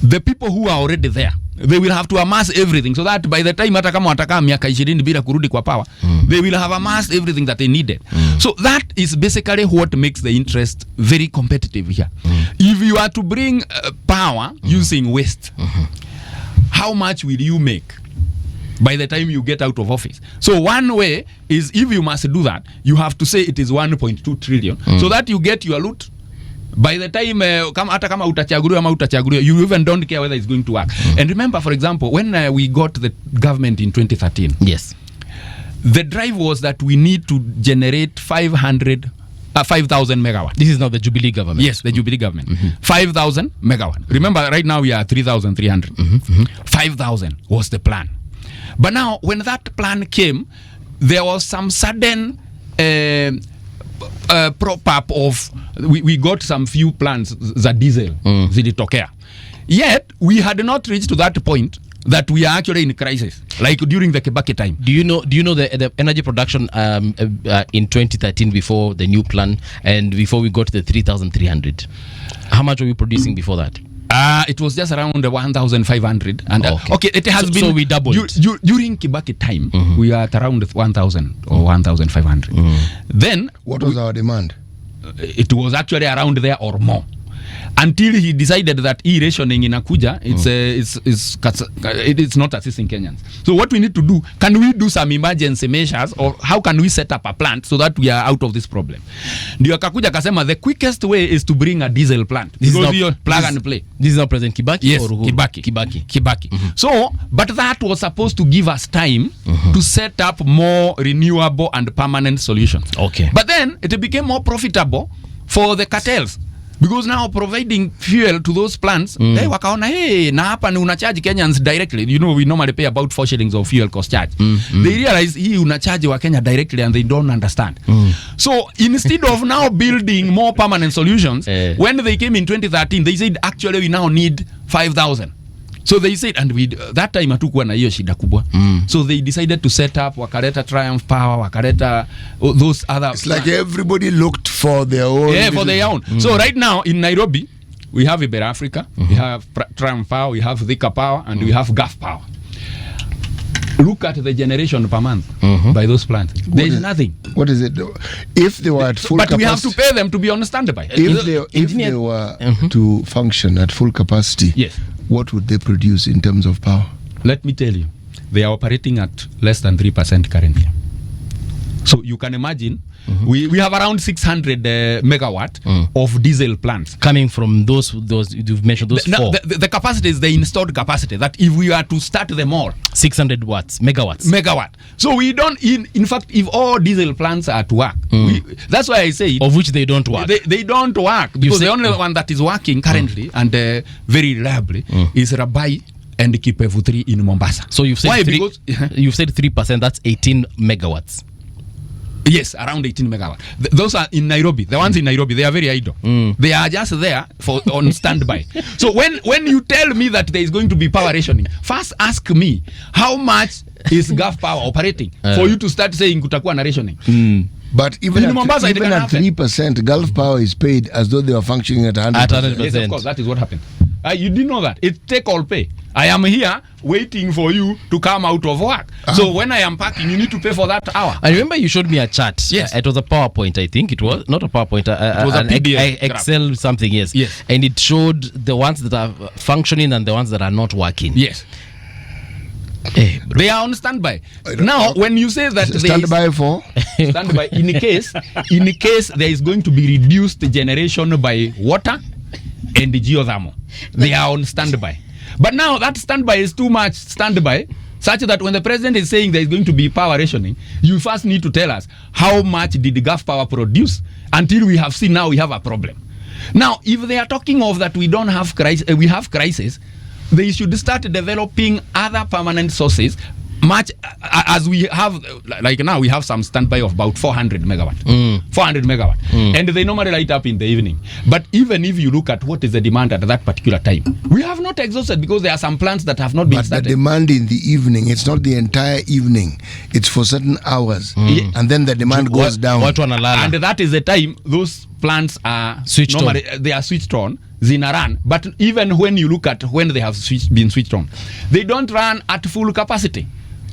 the people who are already there, they will have to amass everything so that by the time hata kama watakaa miaka 20 bila kurudi kwa power, they will have amassed everything that they needed. So that is basically what makes the interest very competitive here. If you are to bring power using waste, how much will you make by the time you get out of office? So one way is, if you must do that, you have to say it is 1.2 trillion so that you get your loot. By the time hata kama utachaguliwa ama utachaguliwa, you even don't care whether it's going to work. And remember, for example, when we got the government in 2013, the drive was that we need to generate 5,000 megawatt. This is now the Jubilee government. Yes, the Jubilee government. 5,000 megawatt. Remember, right now we are 3,300. 5,000 was the plan. But now, when that plan came, there was some sudden prop up of we got some few plants za diesel zilitokea. Yet we had not reached to that point that we are actually in crisis, like during the Kibaki time. Do you know the energy production in 2013 before the new plan and before we got to the 3,300? How much were we producing before that? It was just around 1,500, and it has been. So we doubled during Kibaki time. We are at around 1,000 or 1,500. Then what was our demand? It was actually around there or more, until he decided that rationing inakuja. It's not assisting Kenyans. So what we need to do, can we do some emergency measures, or how can we set up a plant so that we are out of this problem? Ndio akakuja kasema the quickest way is to bring a diesel plant. This because you plug and play. This is not President Kibaki? Yes, or Kibaki. So, but that was supposed to give us time to set up more renewable and permanent solutions. But then it became more profitable for the cartels, because now providing fuel to those plants, they wakaona, hey, na hapa ni unacharge Kenyans directly. You know, we normally pay about 4 shillings of fuel cost charge. They realize hii unacharge wa Kenya directly, and they don't understand. So instead of now building more permanent solutions, when they came in 2013, they said actually we now need 5,000. So they said, and we that time hatukuwa na hiyo shida kubwa. So they decided to set up wakaleta Triumph Power, wakaleta those other. It's like everybody looked for their own. Yeah, for their own. So right now in Nairobi, we have Iber Africa, we have Triumph Power, we have Thika Power, and we have Gulf Power. Look at the generation per month by those plants. There is nothing. What is it? If they were at full capacity. But we have to pay them to be on standby. If they were to function at full capacity, yes, what would they produce in terms of power? Let me tell you. they are operating at less than 3% currently. So you can imagine, we have around 600 megawatt of diesel plants. Coming from those you've mentioned, those four. The capacity is the installed capacity, that if we are to start them all, 600 megawatt. So we don't, in fact, if all diesel plants are to work, that's why I say, of which they don't work. They don't work, because the only one that is working currently and very reliably is Rabai and Kipevu 3 in Mombasa. So you've said why? Because you've said 3%, that's 18 megawatts. Yes, around 18 megawatt. Those are in Nairobi. The ones in Nairobi, they are very idle. They are just there on standby. So when you tell me that there is going to be power rationing, first ask me how much is Gulf Power operating for you to start saying kutakuwa na rationing. But even in Mombasa, even at 3%, Gulf Power is paid as though they were functioning at 100%. Yes, of course, that is what happened. You didn't know that. It take all pay. I am here waiting for you to come out of work. So when I am packing, you need to pay for that hour. I remember you showed me a chart. Yes. It was a PowerPoint, I think. It was not a PowerPoint. It was a PDF Excel something, yes. Yes. And it showed the ones that are functioning and the ones that are not working. Yes. They are on standby. Now, when you say that standby for standby, in case there is going to be reduced generation by water and geothermal, they are on standby. But now that standby is too much standby, such that when the president is saying there is going to be power rationing, you first need to tell us how much did the Gulf Power produce until we have seen now we have a problem. Now, if they are talking of that we don't have crisis, we have crisis, they should start developing other permanent sources, much as we have, like now we have some standby of about 400 megawatt. 400 megawatt. And they normally light up in the evening. But even if you look at what is the demand at that particular time, we have not exhausted, because there are some plants that have not been started. But the demand in the evening, it's not the entire evening. It's for certain hours. And then the demand goes down. And that is the time those plants are switched on. They are switched on. Zina run. But even when you look at when they have been switched on, they don't run at full capacity.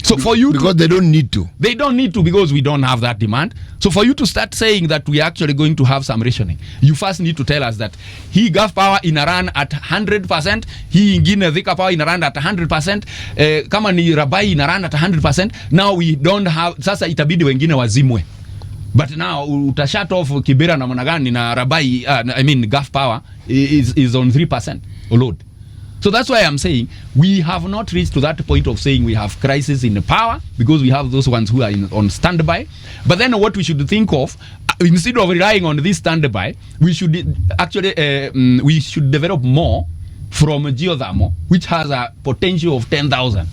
So for you because they don't need to. They don't need to, because we don't have that demand. So for you to start saying that we are actually going to have some rationing, you first need to tell us that he Gulf Power in a run at 100%, he ingine Thika Power in a run at 100%, kama ni Rabai in a run at 100%. Now we don't have, sasa itabidi wengine wazimwe. But now utashut off Kibera na Monagani na Rabai, I mean Gulf Power is on 3% load. So that's why I'm saying we have not reached to that point of saying we have crisis in power, because we have those ones who are on standby. But then what we should think of, instead of relying on this standby, we should actually we should develop more from geothermal, which has a potential of 10,000.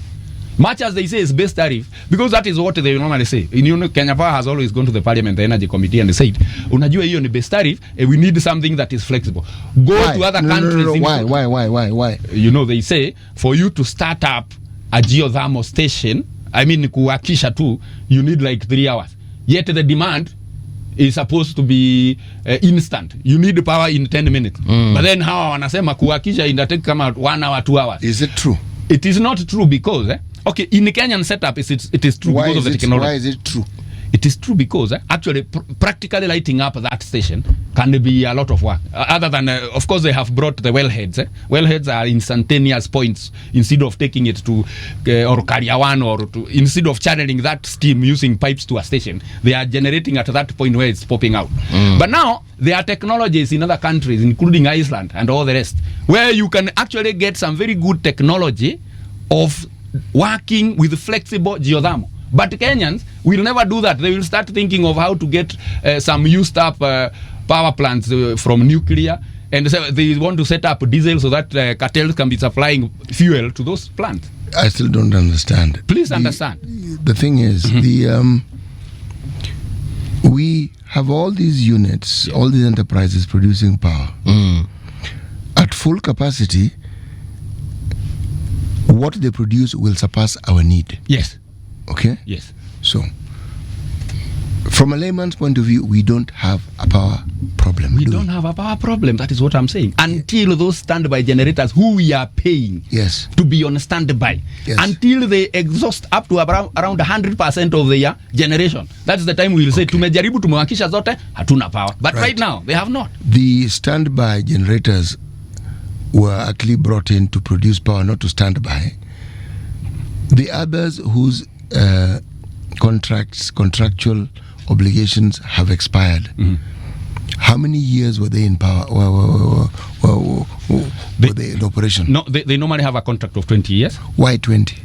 Much as they say is base tariff, because that is what they normally say. You know, Kenya Power has always gone to the Parliament, the Energy Committee, and they said, unajua hiyo ni base tariff, we need something that is flexible. Go to other countries. Why? You know, they say, for you to start up a geothermal station, I mean, kuhakisha tu, you need like 3 hours. Yet the demand is supposed to be instant. You need power in 10 minutes. But then hawa wanasema kuhakisha inatake kama 1 hour, 2 hours. Is it true? It is not true, because okay, in the Kenyan setup, it is true because of the technology. Why is it true? It is true because actually practically lighting up that station can be a lot of work. Other than, of course, they have brought the wellheads. Wellheads are instantaneous points. Instead of taking it to or Kariawan, or to, instead of channeling that steam using pipes to a station, they are generating at that point where it's popping out. But now there are technologies in other countries, including Iceland and all the rest, where you can actually get some very good technology of working with flexible geothermal. But Kenyans will never do that. They will start thinking of how to get some used up power plants from nuclear, and so they want to set up diesel so that cartels can be supplying fuel to those plants. I still don't understand. Please understand. The thing is, we have all these units, all these enterprises producing power. At full capacity, what they produce will surpass our need. Yes. Okay? Yes. So, from a layman's point of view, we don't have a power problem. We don't have a power problem. That is what I'm saying. Until those standby generators who we are paying to be on standby, until they exhaust up to around 100% of their generation, that's the time we will say, tumejaribu tumewakisha zote, hatuna power. But right now, they have not. The standby generators were actually brought in to produce power, not to stand by. The others whose contractual obligations have expired. How many years were they in power? Were they in operation? No, they normally have a contract of 20 years. Why 20?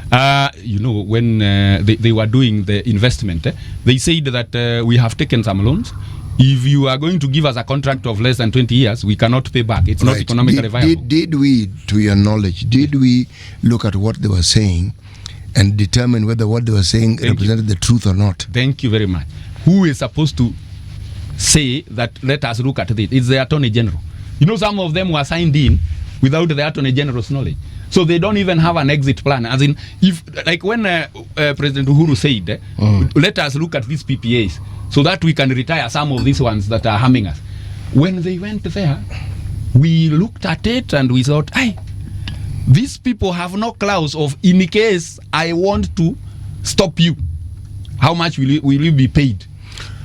When they were doing the investment, they said that we have taken some loans. If you are going to give us a contract of less than 20 years, we cannot pay back. It's not economically viable. Did we, to your knowledge, did we look at what they were saying and determine whether what they were saying represented the truth or not? Thank you very much. Who is supposed to say that, let us look at this? It's the Attorney General. You know, some of them were signed in without the Attorney General's knowledge. So they don't even have an exit plan. As in, if like when President Uhuru said, let us look at these PPAs so that we can retire some of these ones that are harming us. When they went there, we looked at it and we thought, hey, these people have no clause of, in case I want to stop you, how much will you be paid?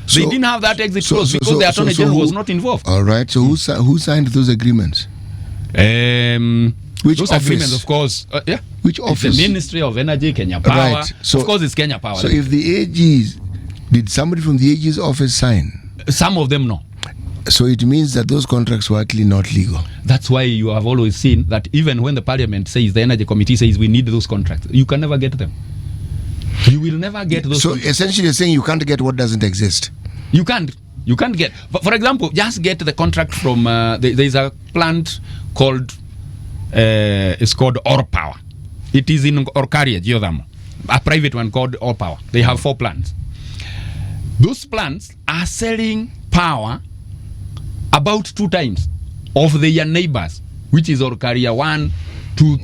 So, they didn't have that exit clause because the Attorney General was not involved. All right. So who signed those agreements? Which those office? Agreements, of course. Yeah. Which office? It's the Ministry of Energy, Kenya Power. Right. So, of course, it's Kenya Power. So if the AGs, did somebody from the AG's office sign? Some of them, no. So it means that those contracts were actually not legal. That's why you have always seen that even when the Parliament says, the Energy Committee says we need those contracts, you can never get them. You will never get those. So essentially you're saying you can't get what doesn't exist. You can't get. But for example, just get the contract from there's a plant called it's called Or Power. It is in Orkaria, Geothermal, a private one called Or Power. They have 4 plants. Those plants are selling power about 2 times of their neighbors, which is Orkaria 1, 2,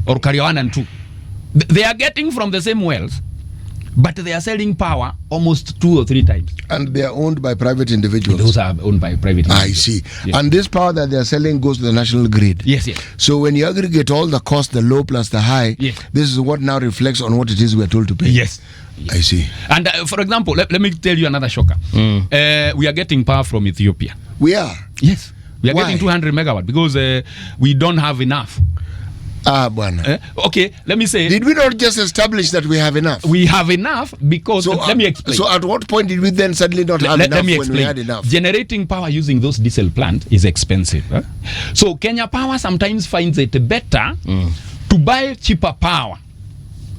Orkaria 1 and 2. They are getting from the same wells, but they are selling power almost 2 or 3 times. And they are owned by private individuals. Those are owned by private individuals. I see. Yes. And this power that they are selling goes to the national grid. Yes, yes. So when you aggregate all the cost, the low plus the high, yes, this is what now reflects on what it is we are told to pay. Yes. I see. And for example, let me tell you another shocker. We are getting power from Ethiopia. We are? Yes. We are Why? getting 200 megawatt because we don't have enough. Bwana. Okay, let me say. Did we not just establish that we have enough? We have enough because, so, let me explain. So at what point did we then suddenly not have enough let me when we had enough? Generating power using those diesel plants is expensive. So Kenya Power sometimes finds it better to buy cheaper power.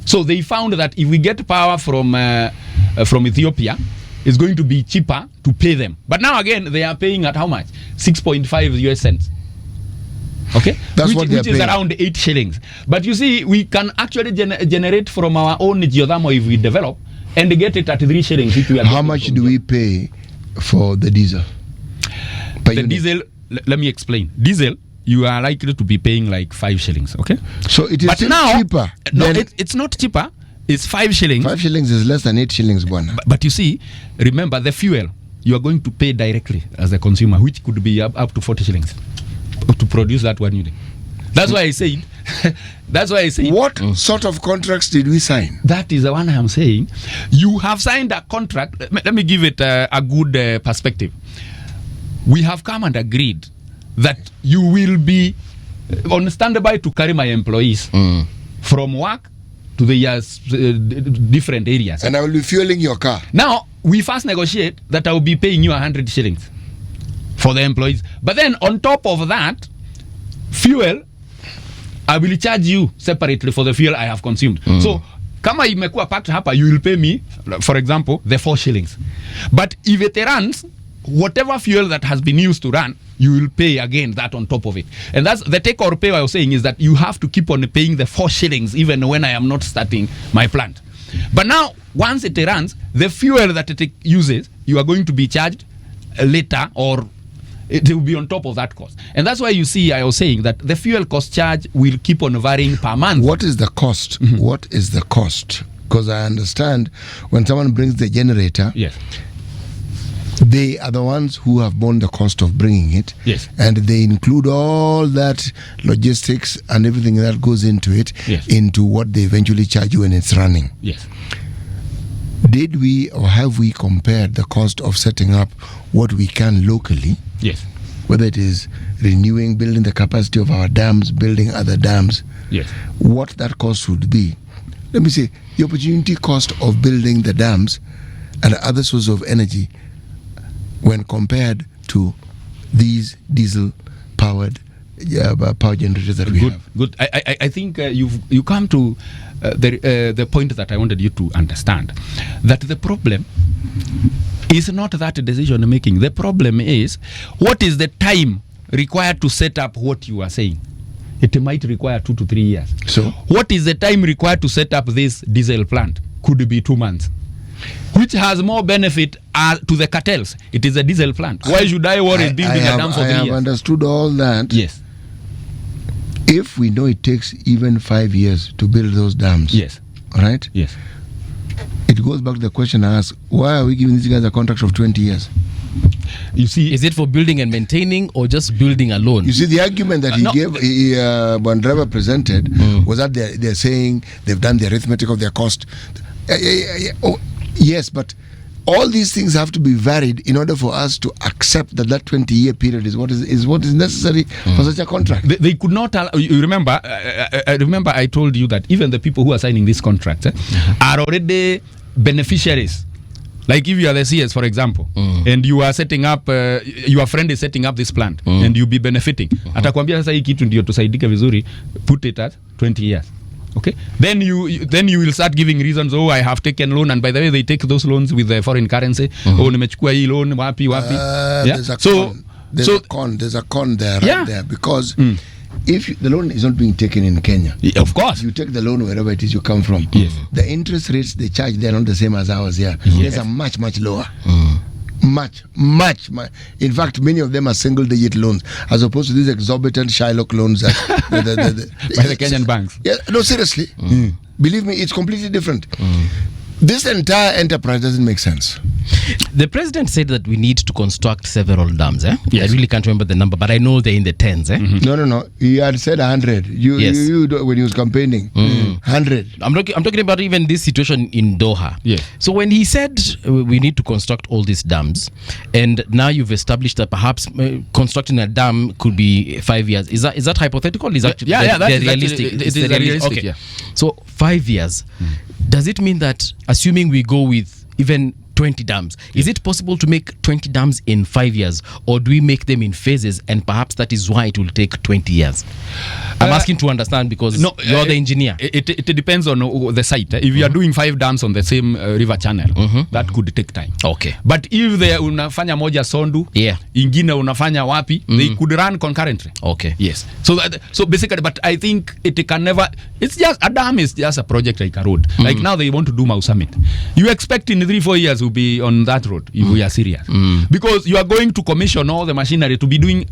So they found that if we get power from Ethiopia, it's going to be cheaper to pay them. But now again, they are paying at how much? 6.5 US cents. Okay, that's which is around 8 shillings. But you see, we can actually generate from our own geothermal if we develop and get it at 3 shillings. If we are how much do we pay for the diesel? The diesel, let me explain. Diesel, you are likely to be paying like 5 shillings. Okay, so it is but still now, cheaper. No, it's not cheaper. It's 5 shillings. 5 shillings is less than 8 shillings, Bwana. But you see, remember the fuel you are going to pay directly as a consumer, which could be up to 40 shillings. To produce that 1 unit. That's why I said. That's why I said. What sort of contracts did we sign? That is the one I am saying. You have signed a contract. Let me give it a good perspective. We have come and agreed that you will be on standby to carry my employees from work to the different areas. And I will be fueling your car. Now, we first negotiate that I will be paying you 100 shillings. For the employees. But then on top of that, fuel, I will charge you separately for the fuel I have consumed. So, kama imekuwa packed hapa, you will pay me, for example, the 4 shillings. But if it runs, whatever fuel that has been used to run, you will pay again that on top of it. And that's the take or pay I was saying is that you have to keep on paying the 4 shillings even when I am not starting my plant. But now, once it runs, the fuel that it uses, you are going to be charged later, or it will be on top of that cost. And that's why you see I was saying that the fuel cost charge will keep on varying per month. What is the cost? What is the cost? Because I understand when someone brings the generator, yes, they are the ones who have borne the cost of bringing it. Yes. And they include all that logistics and everything that goes into it, yes, into what they eventually charge you when it's running. Yes. Did we or have we compared the cost of setting up what we can locally? Yes. Whether it is renewing, building the capacity of our dams, building other dams. Yes. What that cost would be let me say, the opportunity cost of building the dams and other sources of energy when compared to these diesel-powered power generators that we have. Good. I think you come to the point that I wanted you to understand, that the problem is not that decision making. The problem is, what is the time required to set up what you are saying? It might require 2 to 3 years. So, what is the time required to set up this diesel plant? Could be 2 months. Which has more benefit to the cartels? It is a diesel plant. Why should I worry building a dam for 3 years? I have understood all that. Yes. If we know it takes even 5 years to build those dams, yes, all right? Yes. It goes back to the question I asked, why are we giving these guys a contract of 20 years? You see, is it for building and maintaining or just building alone? You see, the argument that Ndereva presented was that they're saying they've done the arithmetic of their cost. Yes, but all these things have to be varied in order for us to accept that 20-year period is what is necessary for such a contract. They could not. You remember? I remember I told you that even the people who are signing this contract are already beneficiaries. Like if you are the CS, for example, and you are setting up, your friend is setting up this plant, and you be benefiting. Atakwambia sasa hii kitu ndio tusaidike vizuri, put it at 20 years. Okay, then you will start giving reasons. Oh, I have taken loan, and by the way, they take those loans with the foreign currency. Oh, nimechukua hii loan wapi. There's a con there, right there, because if the loan is not being taken in Kenya, of course, you take the loan wherever it is you come from. Yes. The interest rates they charge, they are not the same as ours here. Yes. These are much lower. Much. In fact, many of them are single-digit loans, as opposed to these exorbitant Shylock loans that by the Kenyan banks. Yeah, no, seriously. Believe me, it's completely different. This entire enterprise doesn't make sense. The president said that we need to construct several dams. Yes. I really can't remember the number, but I know they're in the tens. No. He had said 100. You when he was campaigning, 100. I'm talking about even this situation in Doha. Yes. So when he said we need to construct all these dams, and now you've established that perhaps constructing a dam could be 5 years. Is that hypothetical? Is that that's realistic? It is realistic. Okay. Yeah. So 5 years. Does it mean that, assuming we go with even 20 dams, is it possible to make 20 dams in 5 years, or do we make them in phases, and perhaps that is why it will take 20 years? I'm asking to understand because you're the engineer. It depends on the site. If you are doing 5 dams on the same river channel, that could take time. Okay. But if they unafanya moja Sondu, ingine unafanya wapi, they could run concurrently. Okay. Yes. So basically, but I think it can never. It's just a dam is just a project like a road. Like now they want to do Mau Summit. You expect in 3-4 years will be on that road if we are serious, because you are going to commission all the machinery to be doing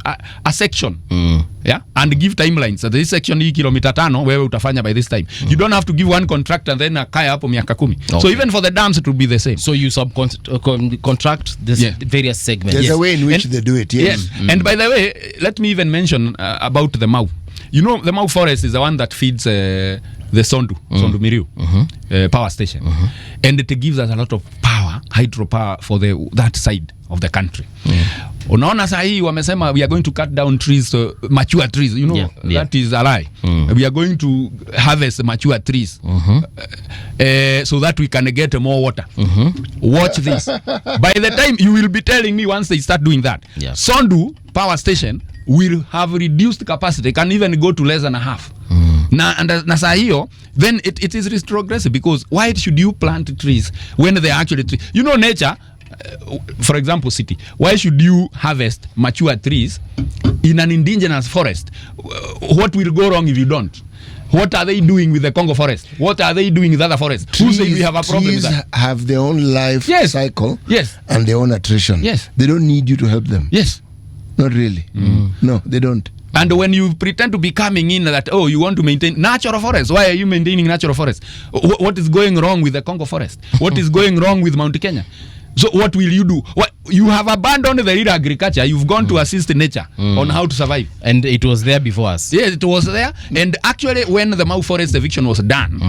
a section, and give timelines. So this section hii kilomita 5 wewe utafanya by this time. You don't have to give one contract and then akaya hapo miaka 10. Okay. So even for the dams it will be the same. So you contract this various segments. There's a way in which they do it. Yes. And by the way, let me even mention about the Mau. You know, the Mau forest is the one that feeds the Sondu Miriu power station, and it gives us a lot of power, hydropower for that side of the country. Unaona saa hii wamesema we are going to cut down trees, mature trees, you know, that is a lie. We are going to harvest mature trees so that we can get more water. Watch this. By the time you will be telling me, once they start doing that, Sondu power station will have reduced capacity, can even go to less than a half. Na saa hiyo, then it is retrogressive, because why should you plant trees when they are actually trees? You know, nature, for example, city, why should you harvest mature trees in an indigenous forest? What will go wrong if you don't? What are they doing with the Congo forest? What are they doing with other forests? Who say we have a problem with that? Trees have their own life cycle and their own attrition. Yes. They don't need you to help them. Yes. Not really. No, they don't. And when you pretend to be coming in that, oh, you want to maintain natural forests, why are you maintaining natural forests? What is going wrong with the Congo forest? What is going wrong with Mount Kenya? So what will you do? You have abandoned the real agriculture. You've gone to assist nature on how to survive. And it was there before us. Yes, it was there. And actually, when the Mau forest eviction was done,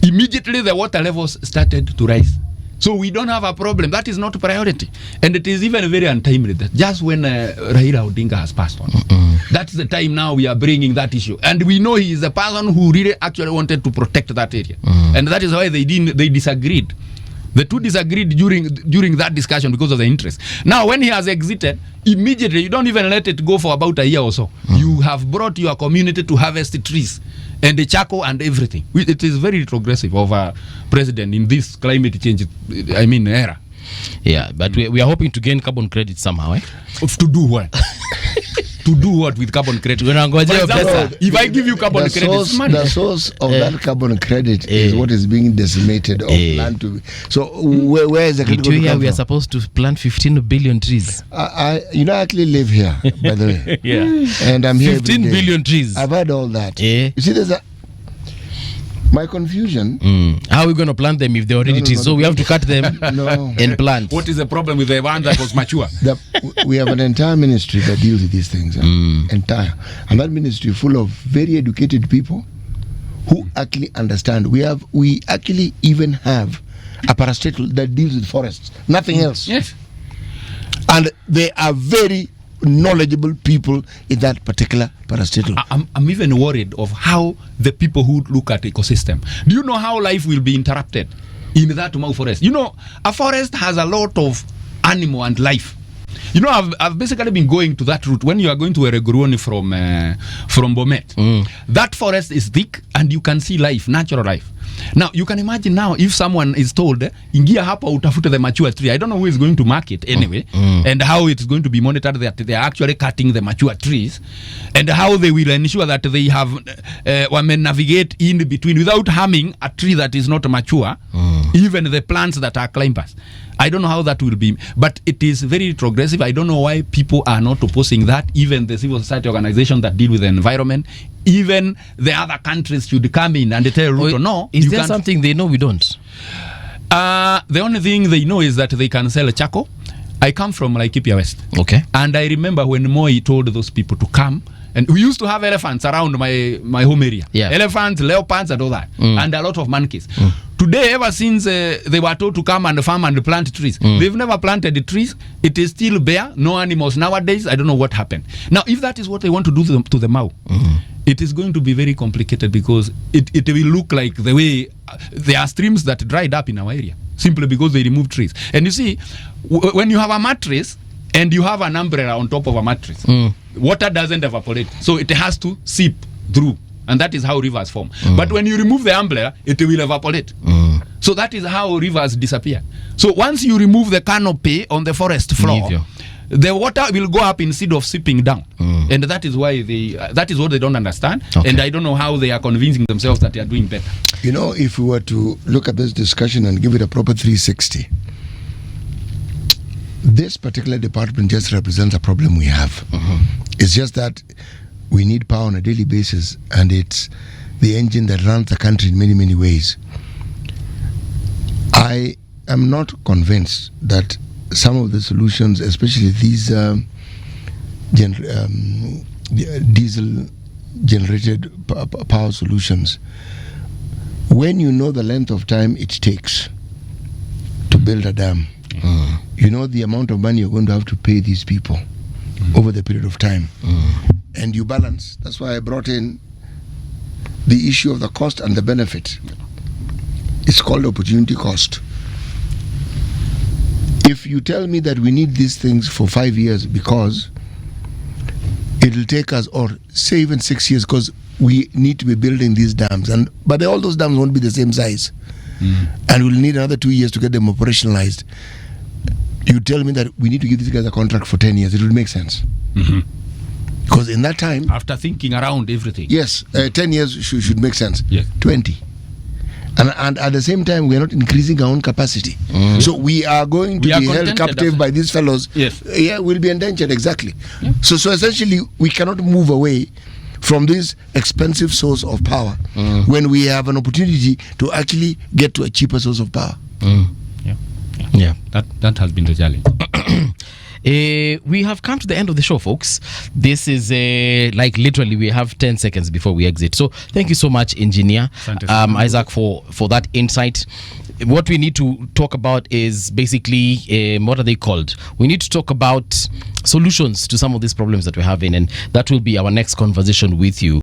immediately the water levels started to rise. So we don't have a problem. That is not a priority. And it is even very untimely that just when Raila Odinga has passed on, that's the time now we are bringing that issue. And we know he is the person who really actually wanted to protect that area. And that is why they disagreed. The two disagreed during that discussion because of the interest. Now, when he has exited, immediately, you don't even let it go for about a year or so. You have brought your community to harvest the trees and the charcoal and everything. It is very retrogressive of a president in this climate change, era. Yeah, but we are hoping to gain carbon credit somehow, eh? To do what? To do what with carbon credit? For example, if I give you carbon credit, money. The source of that carbon credit is what is being decimated or planned to be. So where is the credit going to come we are from? supposed to plant 15 billion trees. I actually live here, by the way. Yeah. And I'm here 15 billion trees. I've heard all that. You see, my confusion. How are we going to plant them if they're already trees? So we have to cut them and plant. What is the problem with the one that was mature? We have an entire ministry that deals with these things. Entire. And that ministry full of very educated people who actually understand. We actually even have a parastatal that deals with forests. Nothing else. Yes. And they are very knowledgeable people in that particular parastatal. I'm even worried of how the people who look at ecosystem. Do you know how life will be interrupted in that Mau forest? You know, a forest has a lot of animal and life. You know, I've basically been going to that route when you are going to Ereguruoni from Bomet. That forest is thick and you can see life, natural life. Now, you can imagine now if someone is told, ingia hapa utafute the mature tree. I don't know who is going to mark it anyway, and how it's going to be monitored that they are actually cutting the mature trees, and how they will ensure that they have navigate in between without harming a tree that is not mature, even the plants that are climbers. I don't know how that will be, but it is very progressive. I don't know why people are not opposing that. Even the civil society organization that deal with the environment, even the other countries should come in and tell Ruto, no. Is there something they know we don't? The only thing they know is that they can sell charcoal. I come from Laikipia West. Okay. And I remember when Moi told those people to come, and we used to have elephants around my home area. Yeah. Elephants, leopards, and all that. And a lot of monkeys. Today, ever since they were told to come and farm and plant trees, they've never planted the trees. It is still bare, no animals nowadays. I don't know what happened. Now, if that is what they want to do to the Mau, it is going to be very complicated because it will look like the way there are streams that dried up in our area simply because they removed trees. And you see, when you have a mattress and you have an umbrella on top of a mattress, water doesn't evaporate. So it has to seep through. And that is how rivers form. But when you remove the umbrella, it will evaporate. So that is how rivers disappear. So once you remove the canopy on the forest floor, the water will go up instead of seeping down. And that is why that is what they don't understand. Okay. And I don't know how they are convincing themselves that they are doing better. You know, if we were to look at this discussion and give it a proper 360, this particular department just represents a problem we have. It's just that we need power on a daily basis, and it's the engine that runs the country in many, many ways. I am not convinced that some of the solutions, especially these diesel-generated power solutions, when you know the length of time it takes to build a dam, you know the amount of money you're going to have to pay these people over the period of time. And you balance. That's why I brought in the issue of the cost and the benefit. It's called opportunity cost. If you tell me that we need these things for 5 years because it'll take us, or say even 6 years, because we need to be building these dams, but all those dams won't be the same size, and we'll need another 2 years to get them operationalized. You tell me that we need to give these guys a contract for 10 years, it would make sense. Because in that time, after thinking around everything, yes, 10 years should make sense. Yes. 20. And at the same time, we are not increasing our own capacity. So we are going to be held captive by these fellows. Yes. Yeah, we'll be endangered, exactly. Yeah. So essentially, we cannot move away from this expensive source of power when we have an opportunity to actually get to a cheaper source of power. Yeah. That has been the challenge. We have come to the end of the show, folks. This is like literally we have 10 seconds before we exit. So thank you so much, Engineer Isaac, for that insight. what we need to talk about is basically what are they called? We need to talk about solutions to some of these problems that we're having, and that will be our next conversation with you.